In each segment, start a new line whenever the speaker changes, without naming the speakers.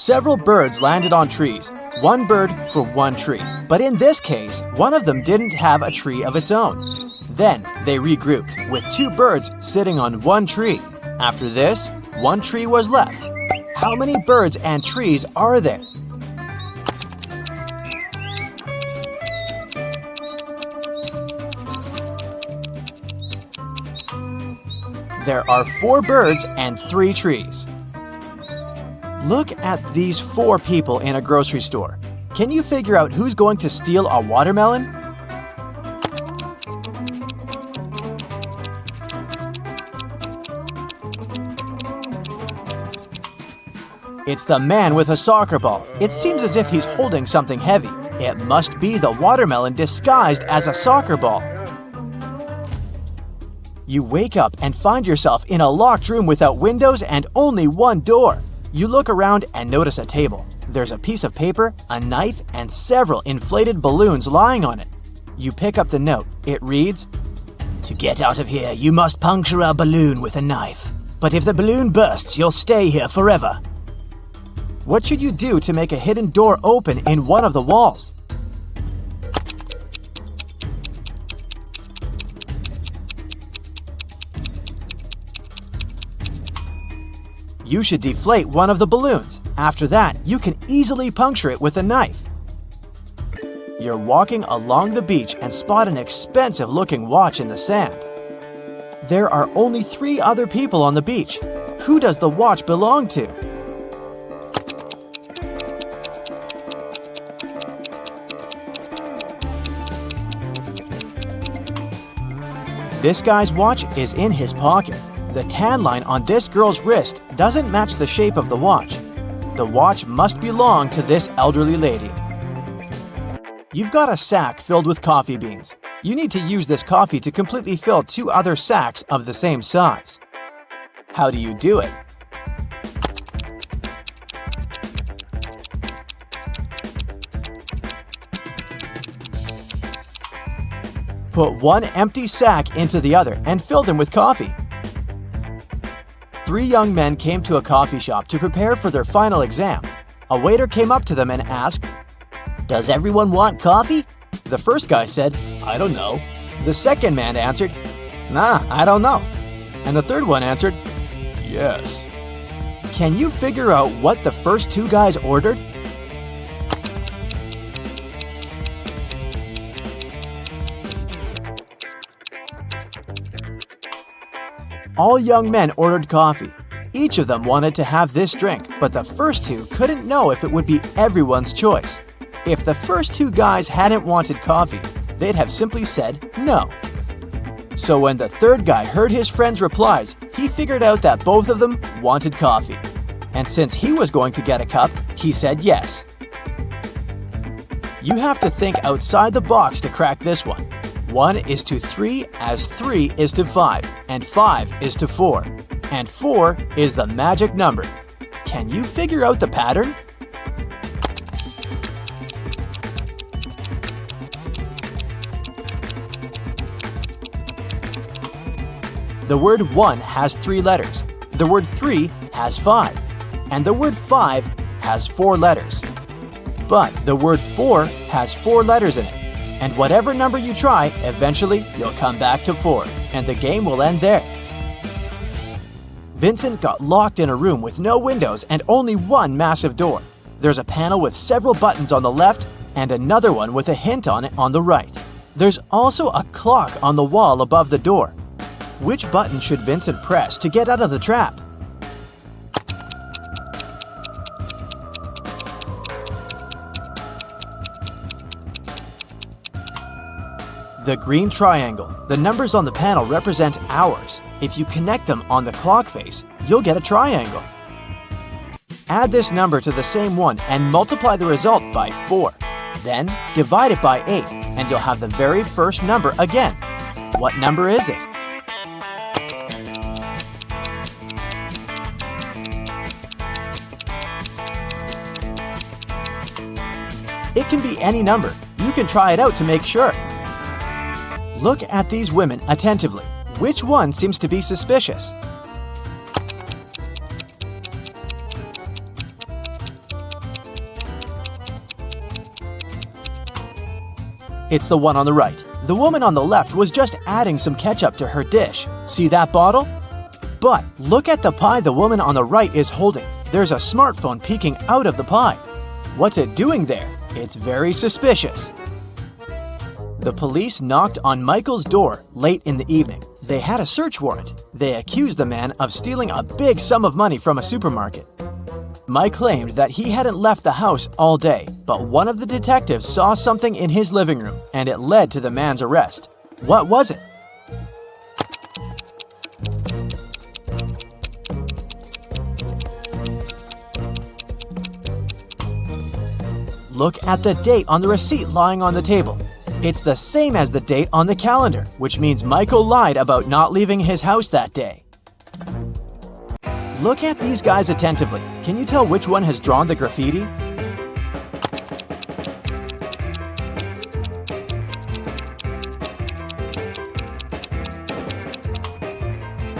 Several birds landed on trees, one bird for one tree. But in this case, one of them didn't have a tree of its own. Then they regrouped, with two birds sitting on one tree. After this, one tree was left. How many birds and trees are there? There are 4 birds and 3 trees. Look at these 4 people in a grocery store. Can you figure out who's going to steal a watermelon? It's the man with a soccer ball. It seems as if he's holding something heavy. It must be the watermelon disguised as a soccer ball. You wake up and find yourself in a locked room without windows and only one door. You look around and notice a table. There's a piece of paper, a knife, and several inflated balloons lying on it. You pick up the note. It reads, "To get out of here, you must puncture a balloon with a knife. But if the balloon bursts, you'll stay here forever." What should you do to make a hidden door open in one of the walls? You should deflate one of the balloons. After that, you can easily puncture it with a knife. You're walking along the beach and spot an expensive-looking watch in the sand. There are only 3 other people on the beach. Who does the watch belong to? This guy's watch is in his pocket. The tan line on this girl's wrist doesn't match the shape of the watch. The watch must belong to this elderly lady. You've got a sack filled with coffee beans. You need to use this coffee to completely fill 2 other sacks of the same size. How do you do it? Put one empty sack into the other and fill them with coffee. 3 young men came to a coffee shop to prepare for their final exam. A waiter came up to them and asked, "Does everyone want coffee?" The first guy said, "I don't know." The second man answered, "Nah, I don't know." And the third one answered, "Yes." Can you figure out what the first 2 guys ordered? All young men ordered coffee. Each of them wanted to have this drink, but the first 2 couldn't know if it would be everyone's choice. If the first 2 guys hadn't wanted coffee, they'd have simply said no. So when the third guy heard his friend's replies, he figured out that both of them wanted coffee. And since he was going to get a cup, he said yes. You have to think outside the box to crack this one. 1 is to 3 as 3 is to 5, and 5 is to 4. And 4 is the magic number. Can you figure out the pattern? The word 1 has 3 letters. The word 3 has 5. And the word 5 has 4 letters. But the word 4 has 4 letters in it. And whatever number you try, eventually you'll come back to 4, and the game will end there. Vincent got locked in a room with no windows and only one massive door. There's a panel with several buttons on the left and another one with a hint on it on the right. There's also a clock on the wall above the door. Which button should Vincent press to get out of the trap? The green triangle. The numbers on the panel represent hours. If you connect them on the clock face, you'll get a triangle. Add this number to the same one and multiply the result by 4. Then divide it by 8 and you'll have the very first number again. What number is it? It can be any number. You can try it out to make sure. Look at these women attentively. Which one seems to be suspicious? It's the one on the right. The woman on the left was just adding some ketchup to her dish. See that bottle? But look at the pie the woman on the right is holding. There's a smartphone peeking out of the pie. What's it doing there? It's very suspicious. The police knocked on Michael's door late in the evening. They had a search warrant. They accused the man of stealing a big sum of money from a supermarket. Mike claimed that he hadn't left the house all day, but one of the detectives saw something in his living room, and it led to the man's arrest. What was it? Look at the date on the receipt lying on the table. It's the same as the date on the calendar, which means Michael lied about not leaving his house that day. Look at these guys attentively. Can you tell which one has drawn the graffiti?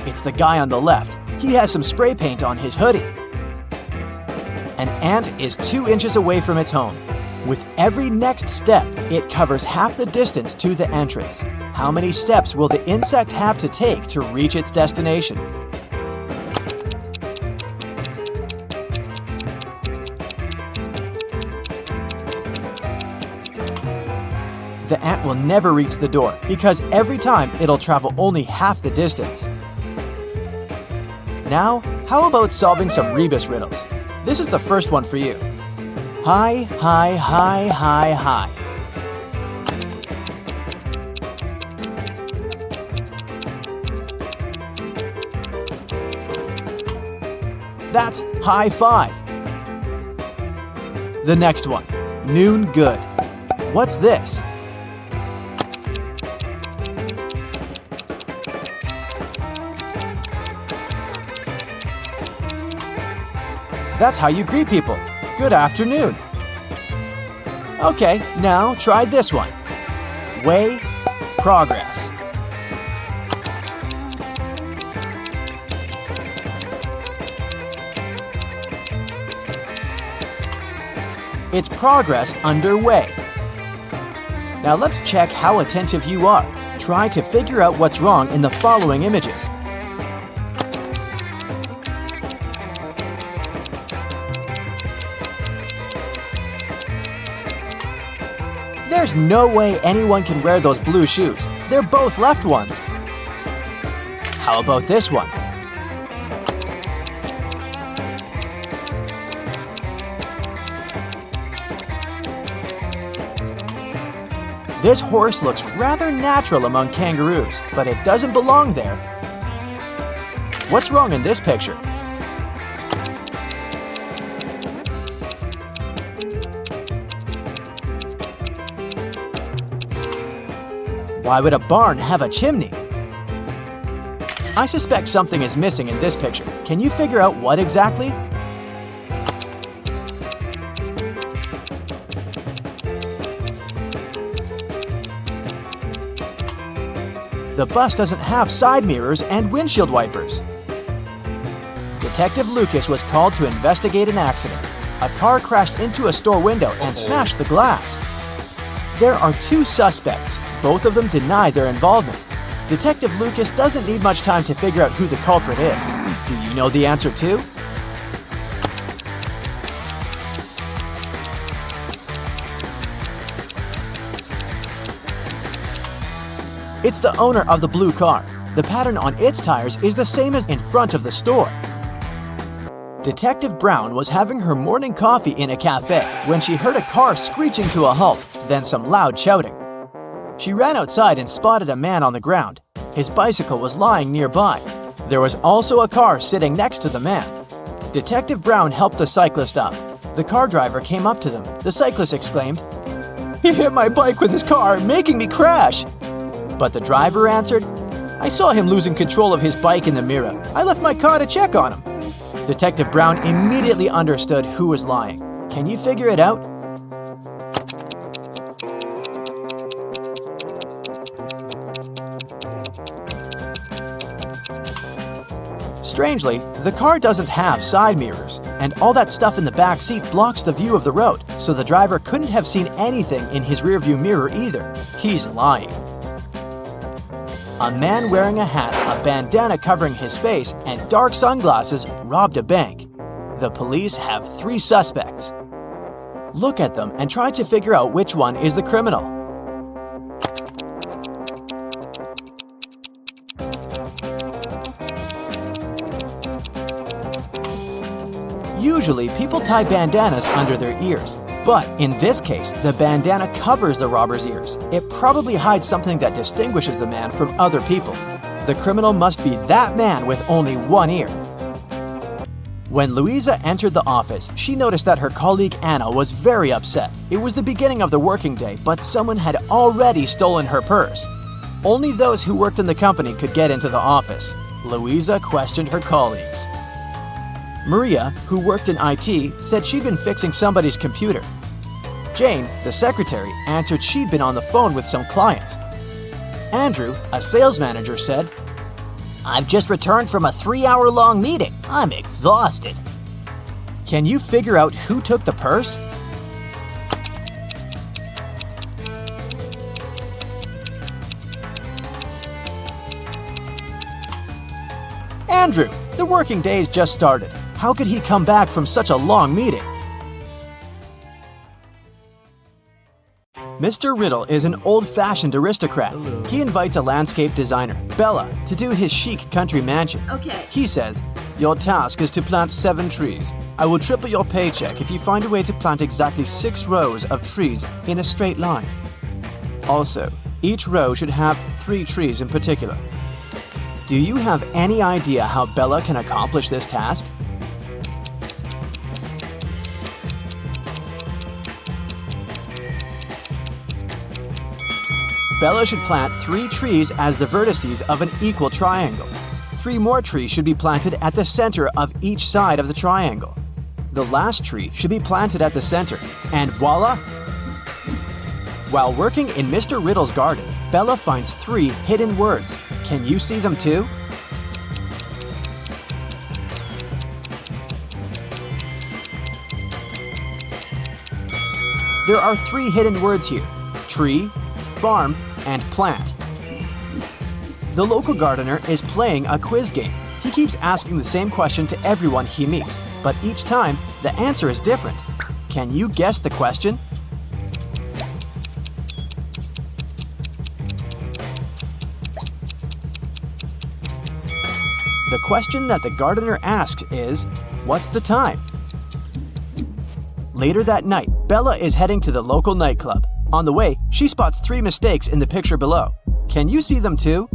It's the guy on the left. He has some spray paint on his hoodie. An ant is 2 inches away from its home. With every next step, it covers half the distance to the entrance. How many steps will the insect have to take to reach its destination? The ant will never reach the door because every time it'll travel only half the distance. Now, how about solving some Rebus riddles? This is the first one for you. High, high, high, high, high. That's high five. The next one, noon good. What's this? That's how you greet people. Good afternoon. Okay, now try this one. Way, progress. It's progress underway. Now let's check how attentive you are. Try to figure out what's wrong in the following images. There's no way anyone can wear those blue shoes. They're both left ones. How about this one? This horse looks rather natural among kangaroos, but it doesn't belong there. What's wrong in this picture? Why would a barn have a chimney? I suspect something is missing in this picture. Can you figure out what exactly? The bus doesn't have side mirrors and windshield wipers. Detective Lucas was called to investigate an accident. A car crashed into a store window and smashed the glass. There are 2 suspects. Both of them deny their involvement. Detective Lucas doesn't need much time to figure out who the culprit is. Do you know the answer too? It's the owner of the blue car. The pattern on its tires is the same as in front of the store. Detective Brown was having her morning coffee in a cafe when she heard a car screeching to a halt, then some loud shouting. She ran outside and spotted a man on the ground. His bicycle was lying nearby. There was also a car sitting next to the man. Detective Brown helped the cyclist up. The car driver came up to them. The cyclist exclaimed, "He hit my bike with his car, making me crash." But the driver answered, "I saw him losing control of his bike in the mirror. I left my car to check on him." Detective Brown immediately understood who was lying. Can you figure it out? Strangely, the car doesn't have side mirrors, and all that stuff in the back seat blocks the view of the road, so the driver couldn't have seen anything in his rearview mirror either. He's lying. A man wearing a hat, a bandana covering his face, and dark sunglasses robbed a bank. The police have 3 suspects. Look at them and try to figure out which one is the criminal. Usually, people tie bandanas under their ears, but in this case, the bandana covers the robber's ears. It probably hides something that distinguishes the man from other people. The criminal must be that man with only one ear. When Louisa entered the office, she noticed that her colleague Anna was very upset. It was the beginning of the working day, but someone had already stolen her purse. Only those who worked in the company could get into the office. Louisa questioned her colleagues. Maria, who worked in IT, said she'd been fixing somebody's computer. Jane, the secretary, answered she'd been on the phone with some clients. Andrew, a sales manager, said,
"I've just returned from a 3-hour-long meeting. I'm exhausted."
Can you figure out who took the purse? Andrew, the working day's just started. How could he come back from such a long meeting? Mr. Riddle is an old-fashioned aristocrat. He invites a landscape designer, Bella, to do his chic country mansion.
Okay.
He says, "Your task is to plant 7 trees. I will triple your paycheck if you find a way to plant exactly 6 rows of trees in a straight line. Also, each row should have 3 trees in particular." Do you have any idea how Bella can accomplish this task? Bella should plant 3 trees as the vertices of an equal triangle. 3 more trees should be planted at the center of each side of the triangle. The last tree should be planted at the center, and voila! While working in Mr. Riddle's garden, Bella finds 3 hidden words. Can you see them too? There are 3 hidden words here: tree, farm, and plant. The local gardener is playing a quiz game. He keeps asking the same question to everyone he meets, but each time, the answer is different. Can you guess the question? The question that the gardener asks is, what's the time? Later that night, Bella is heading to the local nightclub. On the way, she spots 3 mistakes in the picture below. Can you see them too?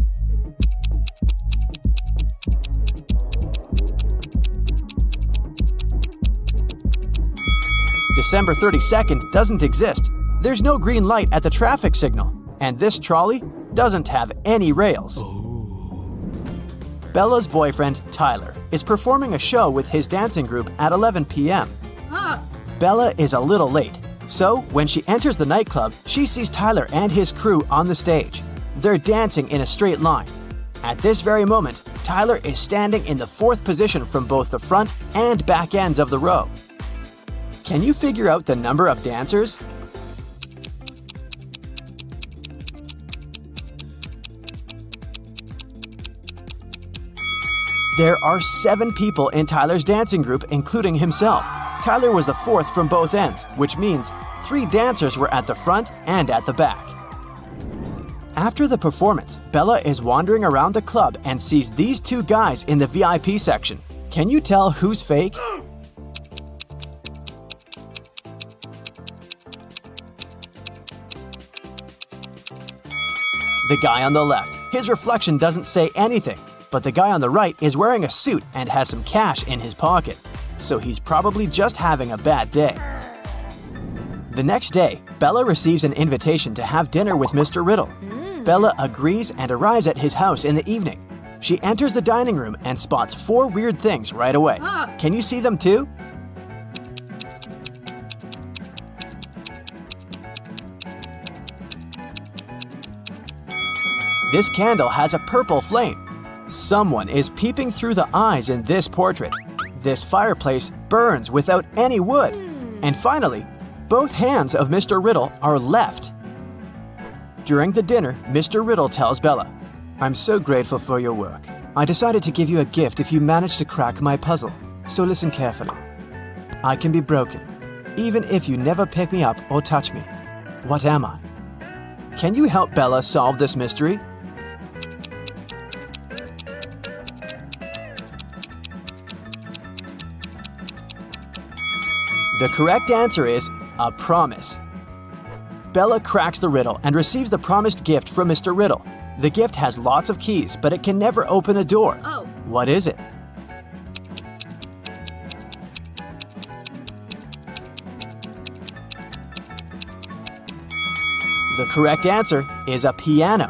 December 32nd doesn't exist. There's no green light at the traffic signal. And this trolley doesn't have any rails. Bella's boyfriend, Tyler, is performing a show with his dancing group at 11 p.m. Bella is a little late. So, when she enters the nightclub, she sees Tyler and his crew on the stage. They're dancing in a straight line. At this very moment, Tyler is standing in the 4th position from both the front and back ends of the row. Can you figure out the number of dancers? There are 7 people in Tyler's dancing group, including himself. Tyler was the 4th from both ends, which means 3 dancers were at the front and at the back. After the performance, Bella is wandering around the club and sees these 2 guys in the VIP section. Can you tell who's fake? The guy on the left. His reflection doesn't say anything, but the guy on the right is wearing a suit and has some cash in his pocket. So he's probably just having a bad day. The next day, Bella receives an invitation to have dinner with Mr. Riddle. Bella agrees and arrives at his house in the evening. She enters the dining room and spots 4 weird things right away. Can you see them too? This candle has a purple flame. Someone is peeping through the eyes in this portrait. This fireplace burns without any wood. And finally, both hands of Mr. Riddle are left. During the dinner, Mr. Riddle tells Bella, "I'm so grateful for your work. I decided to give you a gift if you manage to crack my puzzle. So listen carefully. I can be broken, even if you never pick me up or touch me. What am I? Can you help Bella solve this mystery?" The correct answer is a promise. Bella cracks the riddle and receives the promised gift from Mr. Riddle. The gift has lots of keys, but it can never open a door.
Oh.
What is it? The correct answer is a piano.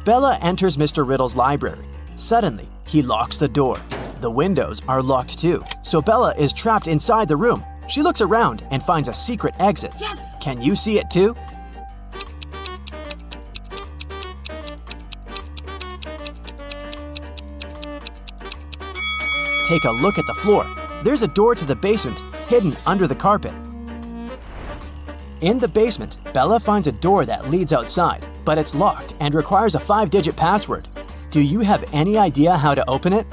Bella enters Mr. Riddle's library. Suddenly, he locks the door. The windows are locked too, so Bella is trapped inside the room. She looks around and finds a secret exit.
Yes!
Can you see it too? Take a look at the floor. There's a door to the basement hidden under the carpet. In the basement, Bella finds a door that leads outside, but it's locked and requires a 5-digit password. Do you have any idea how to open it?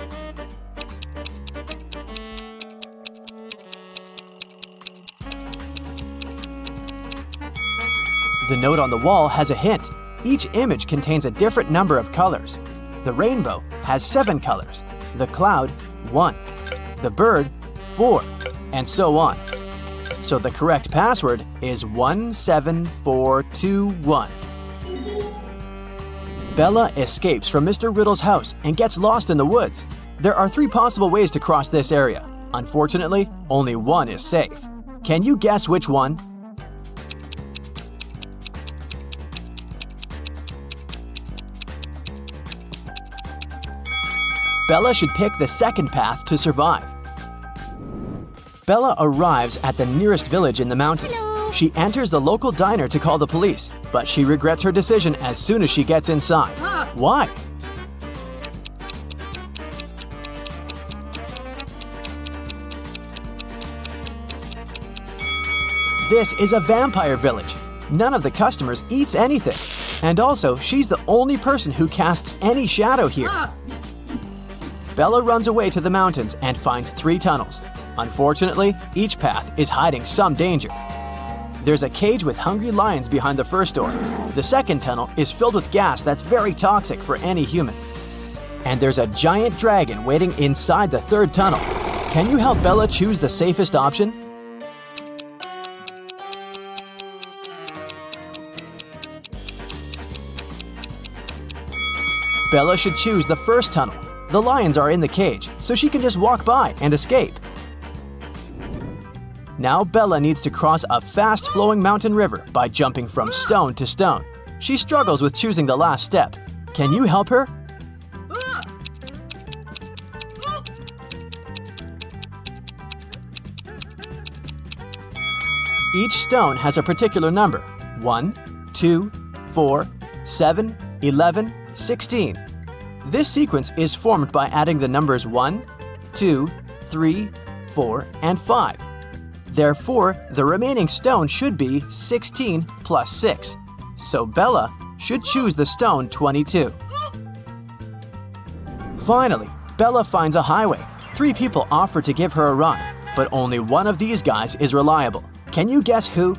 The note on the wall has a hint. Each image contains a different number of colors. The rainbow has 7 colors, the cloud 1, the bird 4, and so on. So the correct password is 17421. Bella escapes from Mr. Riddle's house and gets lost in the woods. There are 3 possible ways to cross this area. Unfortunately, only one is safe. Can you guess which one? Bella should pick the second path to survive. Bella arrives at the nearest village in the mountains.
Hello.
She enters the local diner to call the police, but she regrets her decision as soon as she gets inside. Why? This is a vampire village. None of the customers eats anything. And also, she's the only person who casts any shadow here. Bella runs away to the mountains and finds 3 tunnels. Unfortunately, each path is hiding some danger. There's a cage with hungry lions behind the first door. The second tunnel is filled with gas that's very toxic for any human. And there's a giant dragon waiting inside the third tunnel. Can you help Bella choose the safest option? Bella should choose the first tunnel. The lions are in the cage, so she can just walk by and escape. Now Bella needs to cross a fast-flowing mountain river by jumping from stone to stone. She struggles with choosing the last step. Can you help her? Each stone has a particular number: 1, 2, 4, 7, 11, 16. This sequence is formed by adding the numbers 1, 2, 3, 4, and 5. Therefore, the remaining stone should be 16 plus 6. So Bella should choose the stone 22. Finally, Bella finds a highway. 3 people offer to give her a ride, but only one of these guys is reliable. Can you guess who?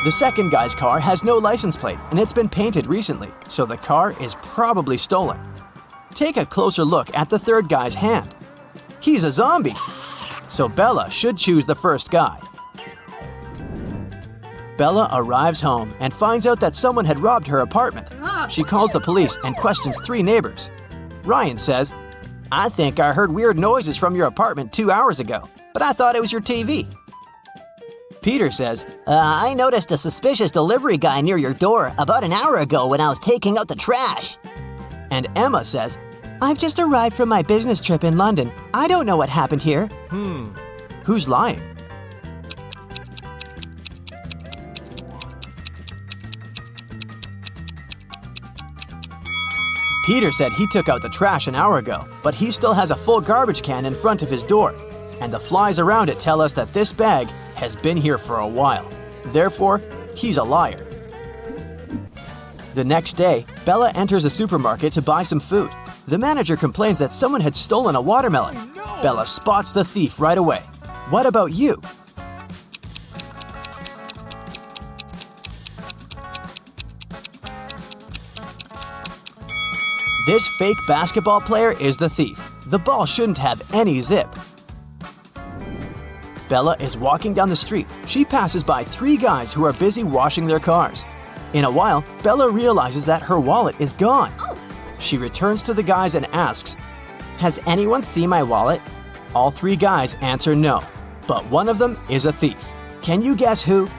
The second guy's car has no license plate and it's been painted recently, so the car is probably stolen. Take a closer look at the third guy's hand. He's a zombie, so Bella should choose the first guy. Bella arrives home and finds out that someone had robbed her apartment. She calls the police and questions 3 neighbors. Ryan says, "I think I heard weird noises from your apartment 2 hours ago, but I thought it was your TV." Peter says,
I noticed a suspicious delivery guy near your door about an hour ago when I was taking out the trash.
And Emma says, "I've just arrived from my business trip in London. I don't know what happened here." Who's lying? Peter said he took out the trash an hour ago, but he still has a full garbage can in front of his door. And the flies around it tell us that this bag has been here for a while. Therefore, he's a liar. The next day, Bella enters a supermarket to buy some food. The manager complains that someone had stolen a watermelon.
Oh, no!
Bella spots the thief right away. What about you? This fake basketball player is the thief. The ball shouldn't have any zip. Bella is walking down the street. She passes by 3 guys who are busy washing their cars. In a while, Bella realizes that her wallet is gone. She returns to the guys and asks, "Has anyone seen my wallet?" All 3 guys answer no, but one of them is a thief. Can you guess who?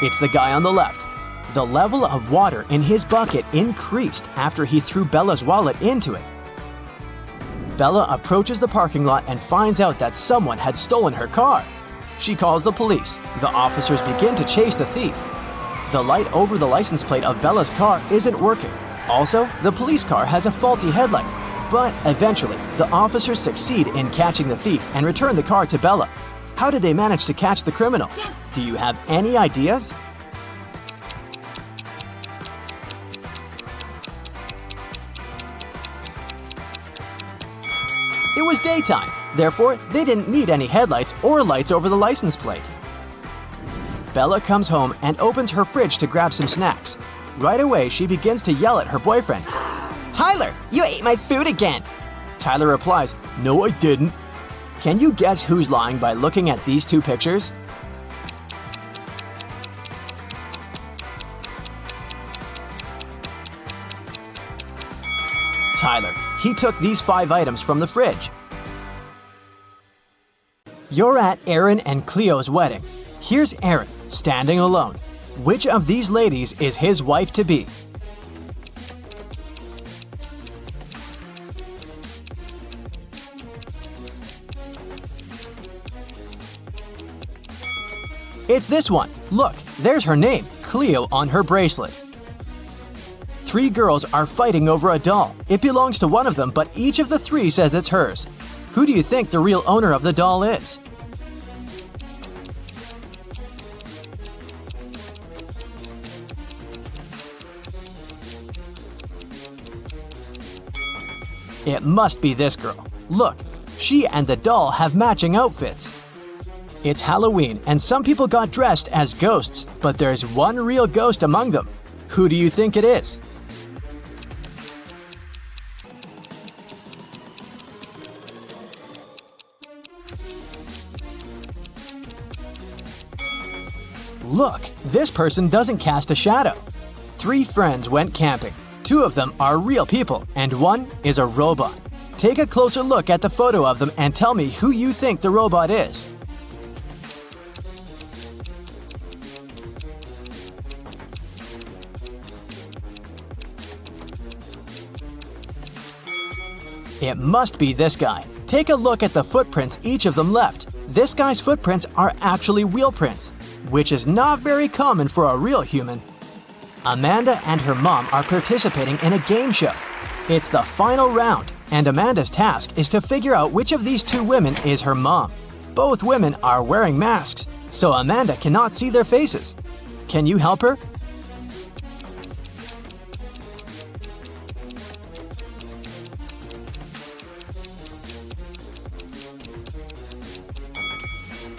It's the guy on the left. The level of water in his bucket increased after he threw Bella's wallet into it. Bella approaches the parking lot and finds out that someone had stolen her car. She calls the police. The officers begin to chase the thief. The light over the license plate of Bella's car isn't working. Also, the police car has a faulty headlight. But eventually, the officers succeed in catching the thief and return the car to Bella. How did they manage to catch the criminal?
Yes!
Do you have any ideas? It was daytime, therefore they didn't need any headlights or lights over the license plate. Bella comes home and opens her fridge to grab some snacks. Right away, she begins to yell at her boyfriend. "Tyler, you ate my food again!" Tyler replies, "No, I didn't." Can you guess who's lying by looking at these 2 pictures? Tyler. He took these 5 items from the fridge. You're at Aaron and Cleo's wedding. Here's Aaron, standing alone. Which of these ladies is his wife-to-be? It's this one. Look, there's her name, Cleo, on her bracelet. 3 girls are fighting over a doll. It belongs to one of them, but each of the 3 says it's hers. Who do you think the real owner of the doll is? It must be this girl. Look, she and the doll have matching outfits. It's Halloween, and some people got dressed as ghosts, but there's one real ghost among them. Who do you think it is? Look, this person doesn't cast a shadow. 3 friends went camping. 2 of them are real people, and 1 is a robot. Take a closer look at the photo of them and tell me who you think the robot is. It must be this guy. Take a look at the footprints each of them left. This guy's footprints are actually wheel prints, which is not very common for a real human. Amanda and her mom are participating in a game show. It's the final round, and Amanda's task is to figure out which of these 2 women is her mom. Both women are wearing masks, so Amanda cannot see their faces. Can you help her?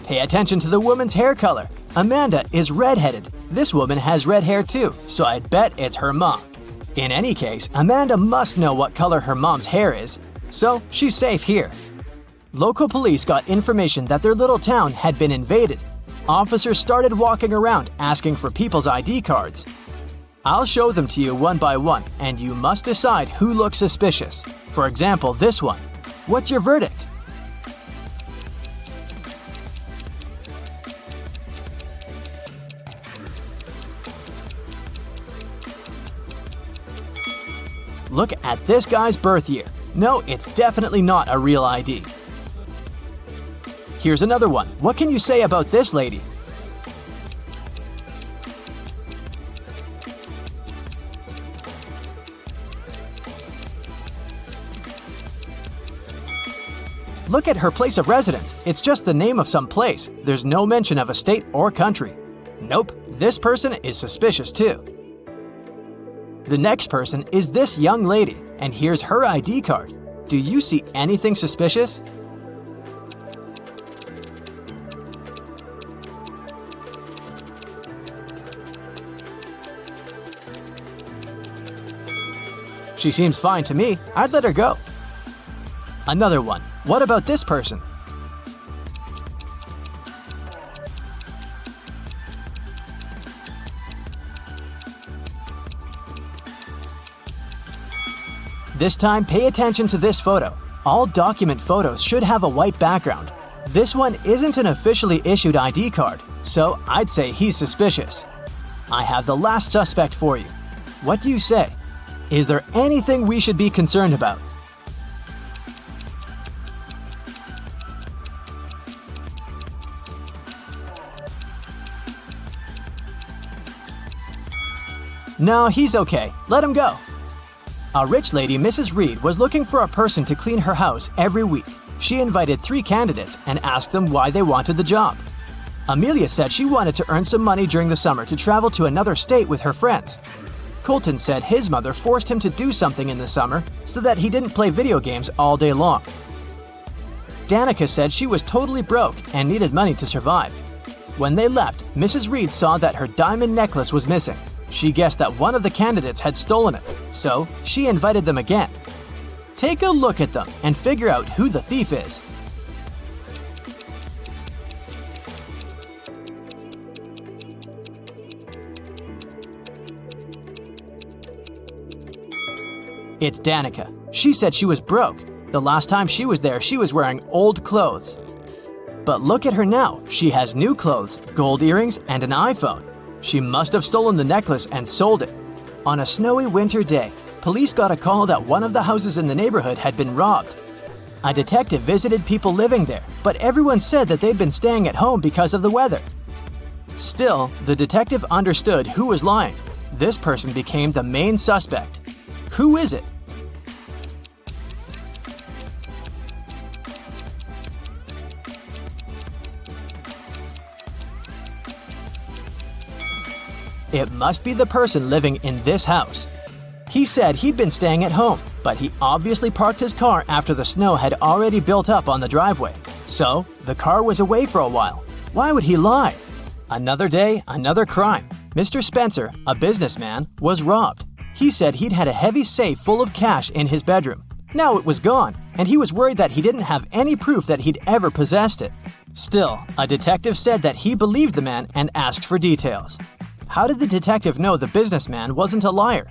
Pay attention to the woman's hair color. Amanda is redheaded. This woman has red hair too, so I'd bet it's her mom. In any case, Amanda must know what color her mom's hair is, so she's safe here. Local police got information that their little town had been invaded. Officers started walking around asking for people's ID cards. I'll show them to you one by one, and you must decide who looks suspicious. For example, this one. What's your verdict? Look at this guy's birth year. No, it's definitely not a real ID. Here's another one. What can you say about this lady? Look at her place of residence. It's just the name of some place. There's no mention of a state or country. Nope, this person is suspicious too. The next person is this young lady, and here's her ID card. Do you see anything suspicious? She seems fine to me. I'd let her go. Another one. What about this person? This time, pay attention to this photo. All document photos should have a white background. This one isn't an officially issued ID card, so I'd say he's suspicious. I have the last suspect for you. What do you say? Is there anything we should be concerned about? No, he's okay. Let him go. A rich lady, Mrs. Reed, was looking for a person to clean her house every week. She invited 3 candidates and asked them why they wanted the job. Amelia said she wanted to earn some money during the summer to travel to another state with her friends. Colton said his mother forced him to do something in the summer so that he didn't play video games all day long. Danica said she was totally broke and needed money to survive. When they left, Mrs. Reed saw that her diamond necklace was missing. She guessed that one of the candidates had stolen it, so she invited them again. Take a look at them and figure out who the thief is. It's Danica. She said she was broke. The last time she was there, she was wearing old clothes. But look at her now. She has new clothes, gold earrings, and an iPhone. She must have stolen the necklace and sold it. On a snowy winter day, police got a call that one of the houses in the neighborhood had been robbed. A detective visited people living there, but everyone said that they'd been staying at home because of the weather. Still, the detective understood who was lying. This person became the main suspect. Who is it? It must be the person living in this house. He said he'd been staying at home, but he obviously parked his car after the snow had already built up on the driveway. So, the car was away for a while. Why would he lie? Another day, another crime. Mr. Spencer, a businessman, was robbed. He said he'd had a heavy safe full of cash in his bedroom. Now it was gone, and he was worried that he didn't have any proof that he'd ever possessed it. Still, a detective said that he believed the man and asked for details. How did the detective know the businessman wasn't a liar?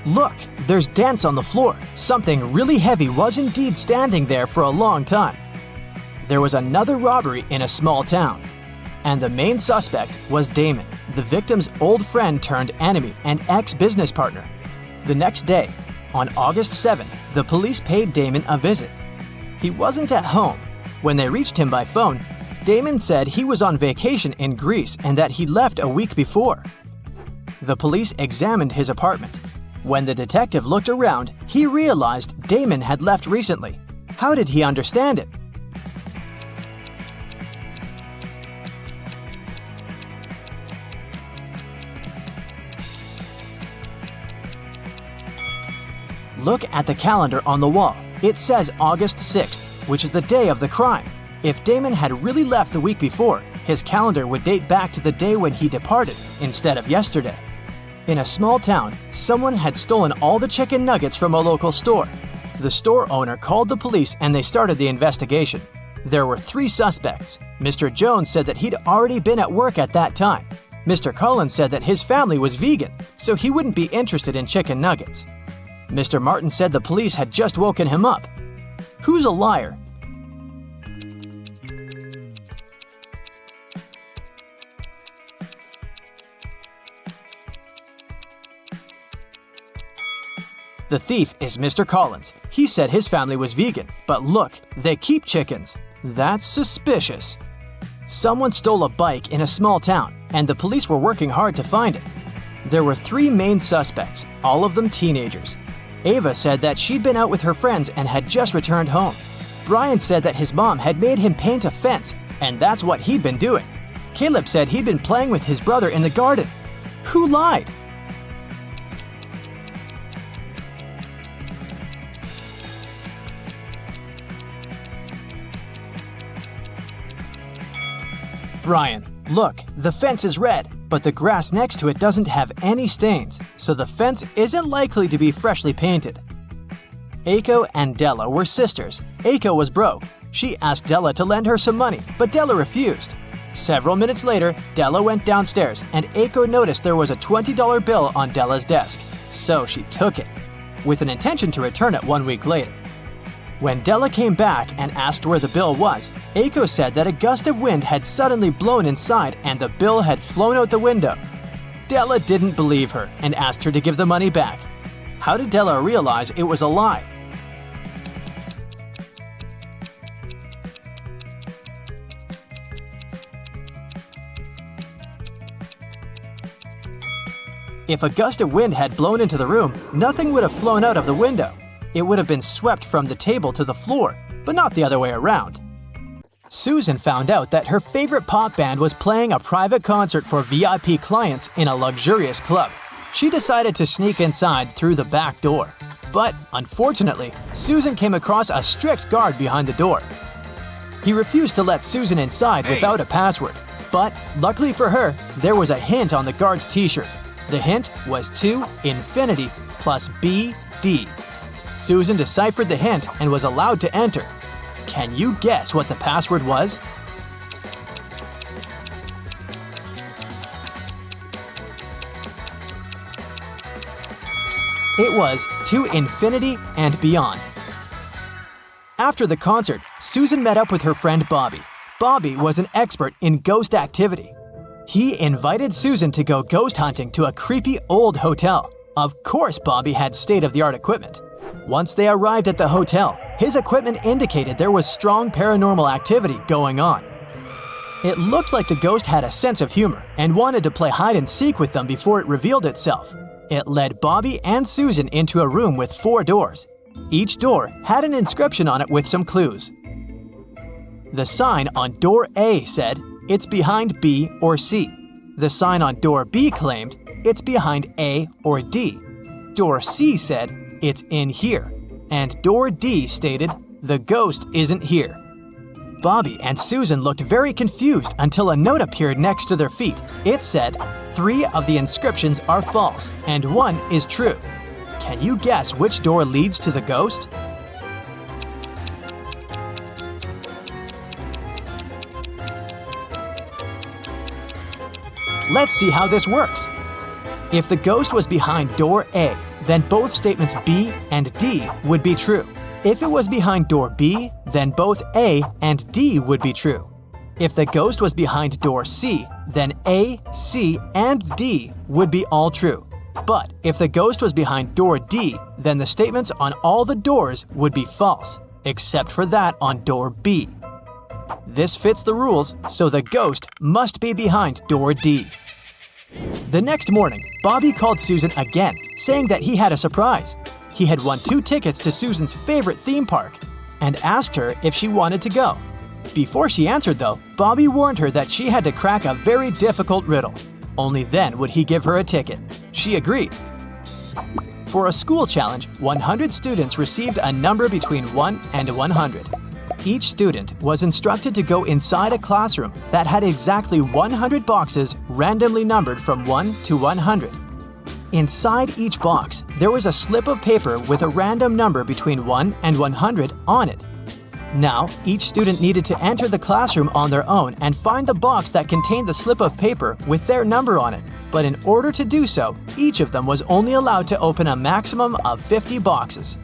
Look, there's dents on the floor. Something really heavy was indeed standing there for a long time. There was another robbery in a small town. And the main suspect was Damon, the victim's old friend turned enemy and ex-business partner. The next day, on August 7th, the police paid Damon a visit. He wasn't at home. When they reached him by phone, Damon said he was on vacation in Greece and that he left a week before. The police examined his apartment. When the detective looked around, he realized Damon had left recently. How did he understand it? Look at the calendar on the wall. It says August 6th, which is the day of the crime. If Damon had really left the week before, his calendar would date back to the day when he departed instead of yesterday. In a small town, someone had stolen all the chicken nuggets from a local store. The store owner called the police and they started the investigation. There were 3 suspects. Mr. Jones said that he'd already been at work at that time. Mr. Collins said that his family was vegan, so he wouldn't be interested in chicken nuggets. Mr. Martin said the police had just woken him up. Who's a liar? The thief is Mr. Collins. He said his family was vegan, but look, they keep chickens. That's suspicious. Someone stole a bike in a small town, and the police were working hard to find it. There were 3 main suspects, all of them teenagers. Ava said that she'd been out with her friends and had just returned home. Brian said that his mom had made him paint a fence, and that's what he'd been doing. Caleb said he'd been playing with his brother in the garden. Who lied? Brian, look, the fence is red, but the grass next to it doesn't have any stains, so the fence isn't likely to be freshly painted. Aiko and Della were sisters. Aiko was broke. She asked Della to lend her some money, but Della refused. Several minutes later, Della went downstairs, and Aiko noticed there was a $20 bill on Della's desk, so she took it, with an intention to return it 1 week later. When Della came back and asked where the bill was, Aiko said that a gust of wind had suddenly blown inside and the bill had flown out the window. Della didn't believe her and asked her to give the money back. How did Della realize it was a lie? If a gust of wind had blown into the room, nothing would have flown out of the window. It would have been swept from the table to the floor, but not the other way around. Susan found out that her favorite pop band was playing a private concert for VIP clients in a luxurious club. She decided to sneak inside through the back door. But, unfortunately, Susan came across a strict guard behind the door. He refused to let Susan inside without a password. But, luckily for her, there was a hint on the guard's t-shirt. The hint was to infinity plus BD. Susan deciphered the hint and was allowed to enter. Can you guess what the password was? It was to infinity and beyond. After the concert, Susan met up with her friend Bobby. Bobby was an expert in ghost activity. He invited Susan to go ghost hunting to a creepy old hotel. Of course, Bobby had state-of-the-art equipment. Once they arrived at the hotel, his equipment indicated there was strong paranormal activity going on. It looked like the ghost had a sense of humor and wanted to play hide-and-seek with them before it revealed itself. It led Bobby and Susan into a room with 4 doors. Each door had an inscription on it with some clues. The sign on door A said, "It's behind B or C." The sign on door B claimed, "It's behind A or D." Door C said, "It's in here." And door D stated, "The ghost isn't here." Bobby and Susan looked very confused until a note appeared next to their feet. It said, 3 of the inscriptions are false and 1 is true. Can you guess which door leads to the ghost? Let's see how this works. If the ghost was behind door A, then both statements B and D would be true. If it was behind door B, then both A and D would be true. If the ghost was behind door C, then A, C, and D would be all true. But if the ghost was behind door D, then the statements on all the doors would be false, except for that on door B. This fits the rules, so the ghost must be behind door D. The next morning, Bobby called Susan again, saying that he had a surprise. He had won 2 tickets to Susan's favorite theme park and asked her if she wanted to go. Before she answered, though, Bobby warned her that she had to crack a very difficult riddle. Only then would he give her a ticket. She agreed. For a school challenge, 100 students received a number between 1 and 100. Each student was instructed to go inside a classroom that had exactly 100 boxes randomly numbered from 1 to 100. Inside each box, there was a slip of paper with a random number between 1 and 100 on it. Now, each student needed to enter the classroom on their own and find the box that contained the slip of paper with their number on it. But in order to do so, each of them was only allowed to open a maximum of 50 boxes.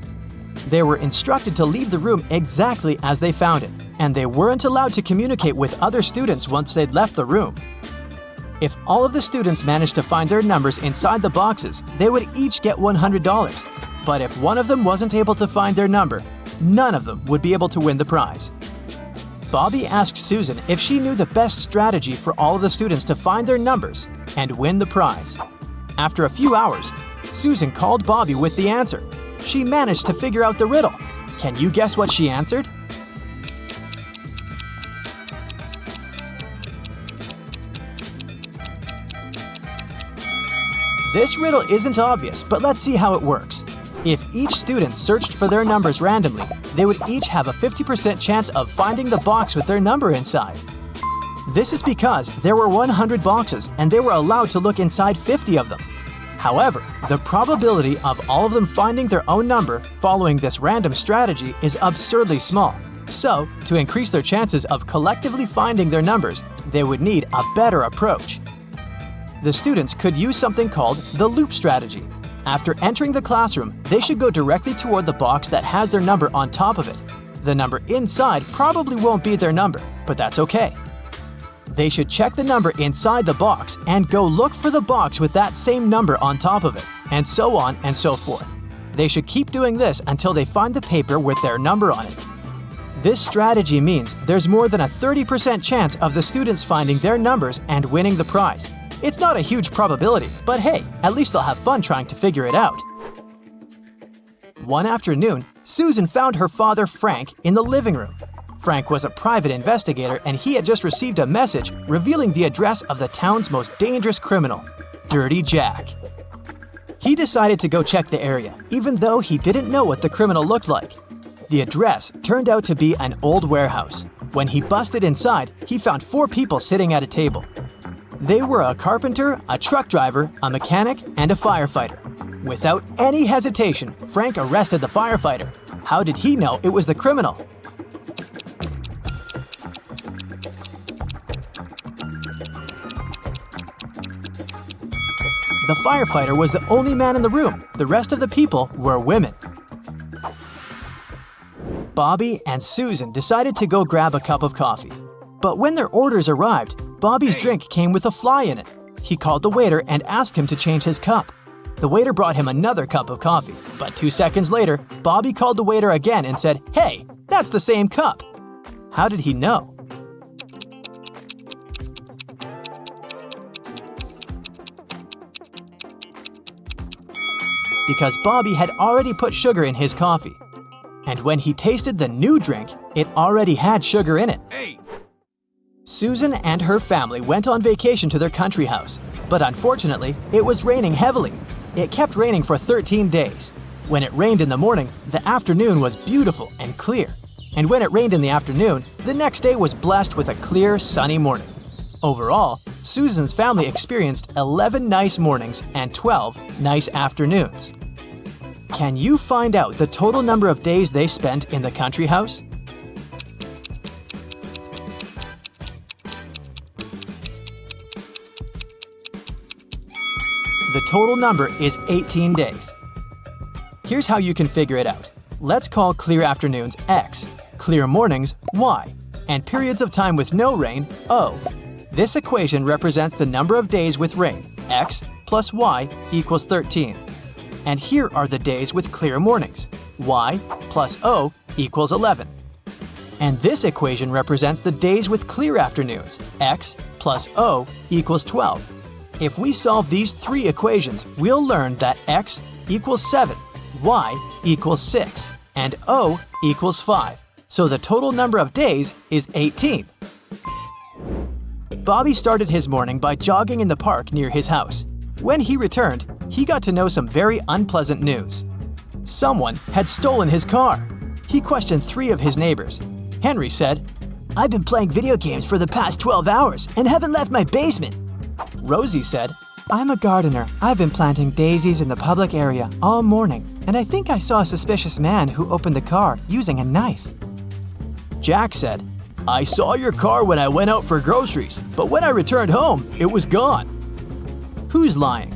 They were instructed to leave the room exactly as they found it, and they weren't allowed to communicate with other students once they'd left the room. If all of the students managed to find their numbers inside the boxes, they would each get $100. But if one of them wasn't able to find their number, none of them would be able to win the prize. Bobby asked Susan if she knew the best strategy for all of the students to find their numbers and win the prize. After a few hours, Susan called Bobby with the answer. She managed to figure out the riddle. Can you guess what she answered? This riddle isn't obvious, but let's see how it works. If each student searched for their numbers randomly, they would each have a 50% chance of finding the box with their number inside. This is because there were 100 boxes and they were allowed to look inside 50 of them. However, the probability of all of them finding their own number following this random strategy is absurdly small. So, to increase their chances of collectively finding their numbers, they would need a better approach. The students could use something called the loop strategy. After entering the classroom, they should go directly toward the box that has their number on top of it. The number inside probably won't be their number, but that's okay. They should check the number inside the box and go look for the box with that same number on top of it, and so on and so forth. They should keep doing this until they find the paper with their number on it. This strategy means there's more than a 30% chance of the students finding their numbers and winning the prize. It's not a huge probability, but hey, at least they'll have fun trying to figure it out. One afternoon, Susan found her father, Frank, in the living room. Frank was a private investigator and he had just received a message revealing the address of the town's most dangerous criminal, Dirty Jack. He decided to go check the area, even though he didn't know what the criminal looked like. The address turned out to be an old warehouse. When he busted inside, he found 4 people sitting at a table. They were a carpenter, a truck driver, a mechanic, and a firefighter. Without any hesitation, Frank arrested the firefighter. How did he know it was the criminal? The firefighter was the only man in the room. The rest of the people were women. Bobby and Susan decided to go grab a cup of coffee. But when their orders arrived, Bobby's drink came with a fly in it. He called the waiter and asked him to change his cup. The waiter brought him another cup of coffee, but 2 seconds later, Bobby called the waiter again and said, "Hey, that's the same cup." How did he know? Because Bobby had already put sugar in his coffee. And when he tasted the new drink, it already had sugar in it. Susan and her family went on vacation to their country house, but unfortunately, it was raining heavily. It kept raining for 13 days. When it rained in the morning, the afternoon was beautiful and clear. And when it rained in the afternoon, the next day was blessed with a clear, sunny morning. Overall, Susan's family experienced 11 nice mornings and 12 nice afternoons. Can you find out the total number of days they spent in the country house? The total number is 18 days. Here's how you can figure it out. Let's call clear afternoons X, clear mornings Y, and periods of time with no rain O. This equation represents the number of days with rain, X plus Y equals 13. And here are the days with clear mornings, Y plus O equals 11. And this equation represents the days with clear afternoons, X plus O equals 12. If we solve these 3 equations, we'll learn that X equals 7, Y equals 6, and O equals 5. So the total number of days is 18. Bobby started his morning by jogging in the park near his house. When he returned, he got to know some very unpleasant news. Someone had stolen his car. He questioned 3 of his neighbors. Henry said, "I've been playing video games for the past 12 hours and haven't left my basement." Rosie said, "I'm a gardener. I've been planting daisies in the public area all morning, and I think I saw a suspicious man who opened the car using a knife." Jack said, "I saw your car when I went out for groceries, but when I returned home, it was gone." Who's lying?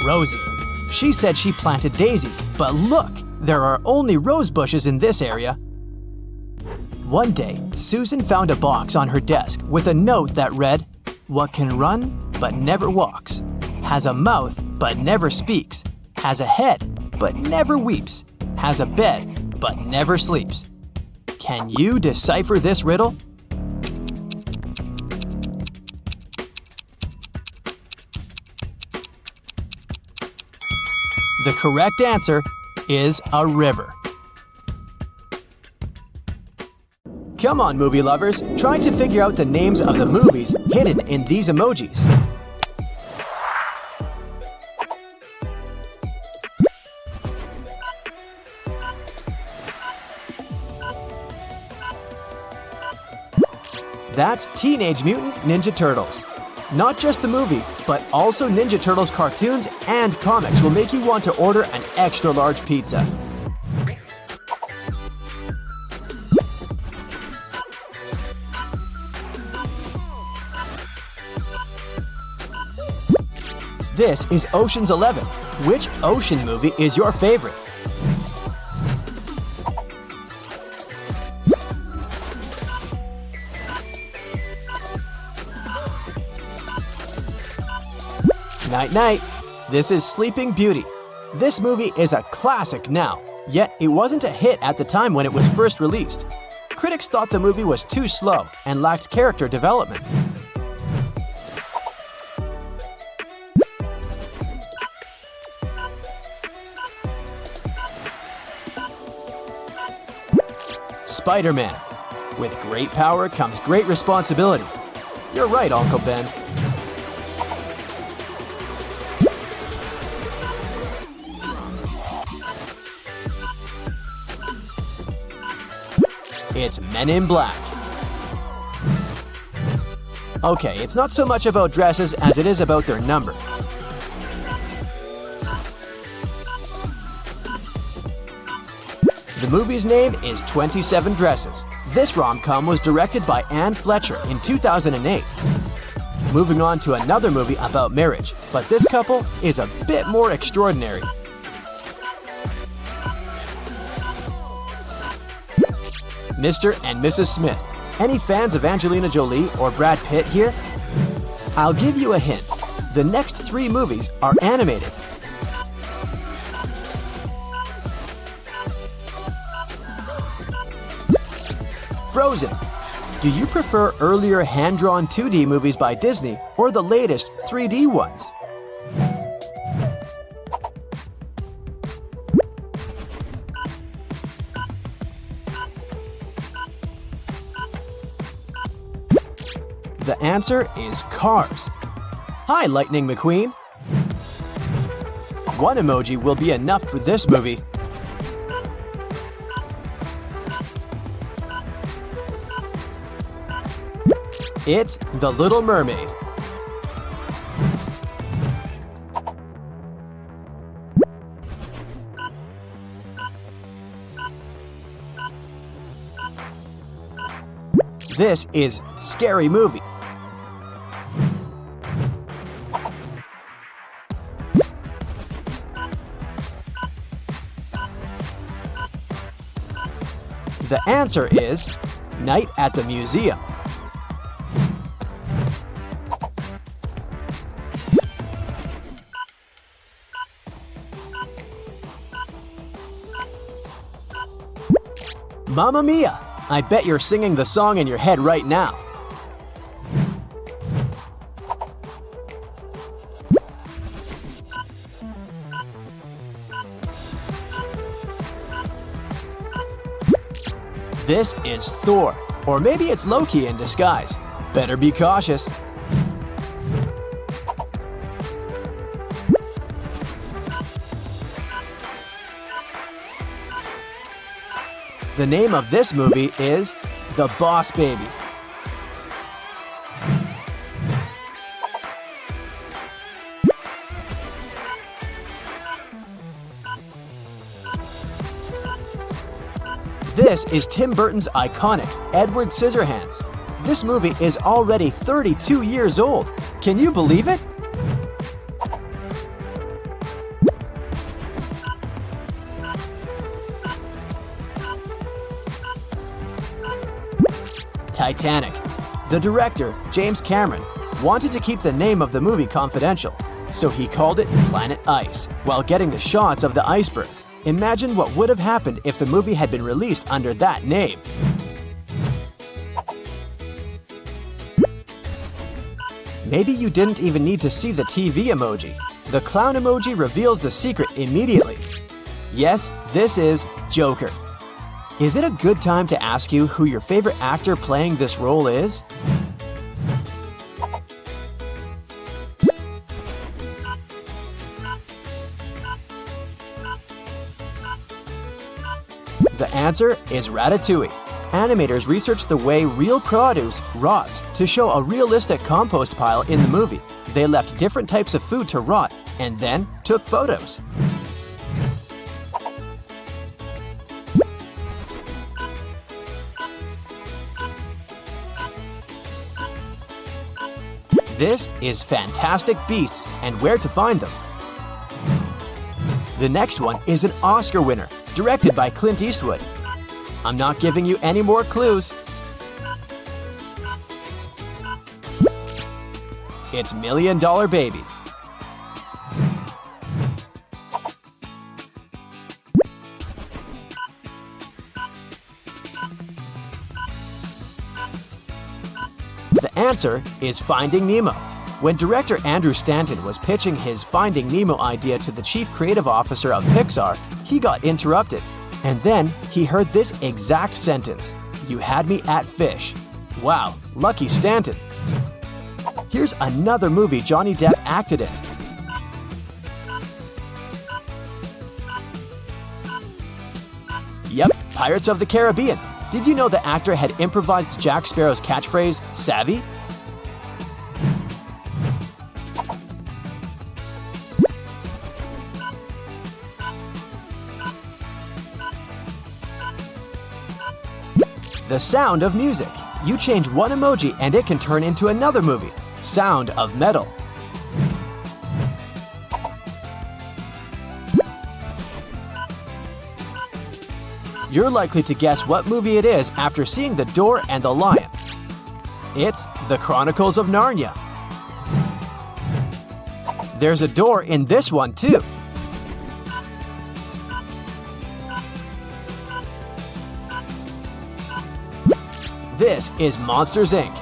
Rosie. She said she planted daisies, but look, there are only rose bushes in this area. One day, Susan found a box on her desk with a note that read, "What can run but never walks, has a mouth but never speaks, has a head but never weeps, has a bed but never sleeps." Can you decipher this riddle? The correct answer is a river. Come on, movie lovers, try to figure out the names of the movies hidden in these emojis. That's Teenage Mutant Ninja Turtles. Not just the movie, but also Ninja Turtles cartoons and comics will make you want to order an extra large pizza. This is Ocean's 11. Which ocean movie is your favorite? Night night. This is Sleeping Beauty. This movie is a classic now, yet it wasn't a hit at the time when it was first released. Critics thought the movie was too slow and lacked character development. Spider-Man. With great power comes great responsibility. You're right, Uncle Ben. It's Men in Black. Okay, it's not so much about dresses as it is about their number. The movie's name is 27 Dresses. This rom-com was directed by Anne Fletcher in 2008. Moving on to another movie about marriage, but this couple is a bit more extraordinary. Mr. and Mrs. Smith. Any fans of Angelina Jolie or Brad Pitt here? I'll give you a hint. The next 3 movies are animated. Frozen. Do you prefer earlier hand-drawn 2D movies by Disney or the latest 3D ones? The answer is Cars. Hi, Lightning McQueen. 1 emoji will be enough for this movie. It's The Little Mermaid. This is Scary Movie. The answer is Night at the Museum. Mamma Mia! I bet you're singing the song in your head right now. This is Thor, or maybe it's Loki in disguise. Better be cautious. The name of this movie is The Boss Baby. This is Tim Burton's iconic Edward Scissorhands. This movie is already 32 years old. Can you believe it? Titanic. The director, James Cameron, wanted to keep the name of the movie confidential, so he called it Planet Ice while getting the shots of the iceberg. Imagine what would have happened if the movie had been released under that name. Maybe you didn't even need to see the TV emoji. The clown emoji reveals the secret immediately. Yes, this is Joker. Is it a good time to ask you who your favorite actor playing this role is? The answer is Ratatouille. Animators researched the way real produce rots to show a realistic compost pile in the movie. They left different types of food to rot and then took photos. This is Fantastic Beasts and Where to Find Them. The next one is an Oscar winner, directed by Clint Eastwood. I'm not giving you any more clues. It's $1 Million Baby. The answer is Finding Nemo. When director Andrew Stanton was pitching his Finding Nemo idea to the chief creative officer of Pixar, he got interrupted. And then he heard this exact sentence: "You had me at fish." Wow, lucky Stanton. Here's another movie Johnny Depp acted in. Yep, Pirates of the Caribbean. Did you know the actor had improvised Jack Sparrow's catchphrase, "Savvy"? The Sound of Music. You change one emoji and it can turn into another movie. Sound of Metal. You're likely to guess what movie it is after seeing the door and the lion. It's The Chronicles of Narnia. There's a door in this one too. This is Monsters, Inc.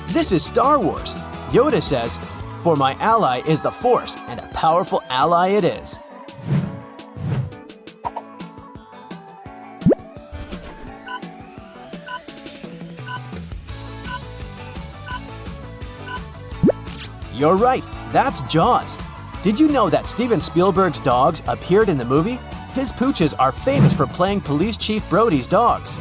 This is Star Wars. Yoda says, "For my ally is the Force, and a powerful ally it is." You're right, that's Jaws. Did you know that Steven Spielberg's dogs appeared in the movie? His pooches are famous for playing Police Chief Brody's dogs.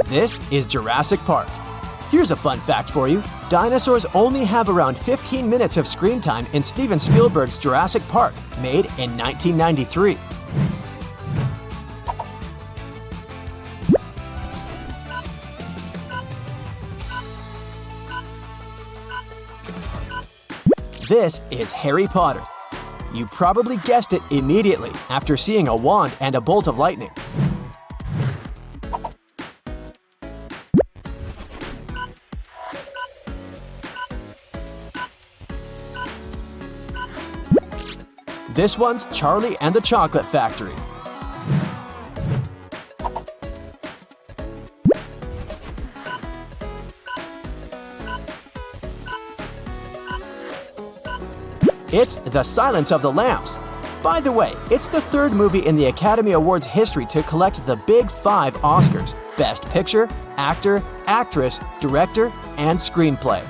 This is Jurassic Park. Here's a fun fact for you. Dinosaurs only have around 15 minutes of screen time in Steven Spielberg's Jurassic Park, made in 1993. This is Harry Potter. You probably guessed it immediately after seeing a wand and a bolt of lightning. This one's Charlie and the Chocolate Factory. It's The Silence of the Lambs. By the way, it's the third movie in the Academy Awards history to collect the Big Five Oscars: Best Picture, Actor, Actress, Director, and Screenplay.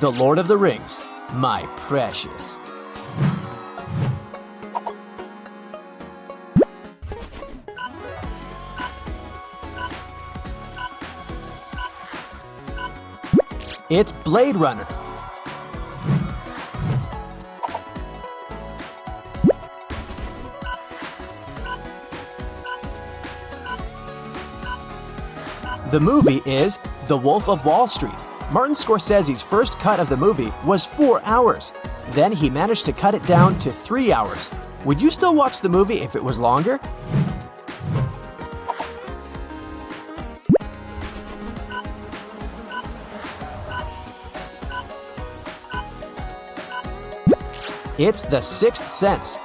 The Lord of the Rings, my precious. It's Blade Runner. The movie is The Wolf of Wall Street. Martin Scorsese's first cut of the movie was 4 hours. Then he managed to cut it down to 3 hours. Would you still watch the movie if it was longer? It's The Sixth Sense.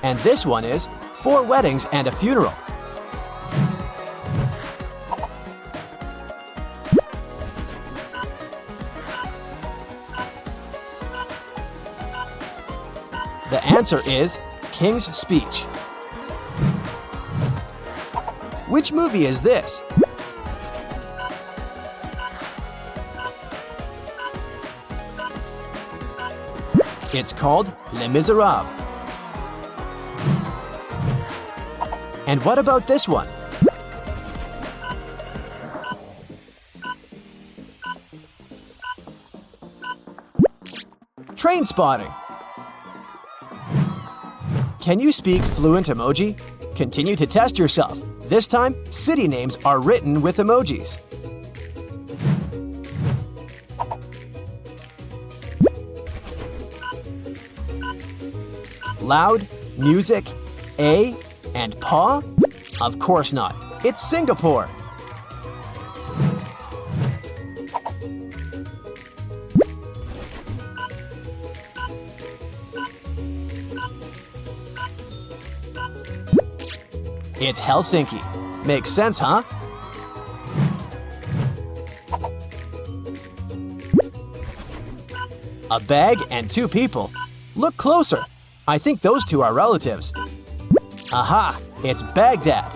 And this one is 4 Weddings and a Funeral. The answer is King's Speech. Which movie is this? It's called Les Miserables. And what about this one? Train Spotting. Can you speak fluent emoji? Continue to test yourself. This time, city names are written with emojis. Loud, music, A, and paw? Of course not. It's Singapore. It's Helsinki. Makes sense, huh? A bag and 2 people. Look closer. I think those 2 are relatives. Aha! It's Baghdad.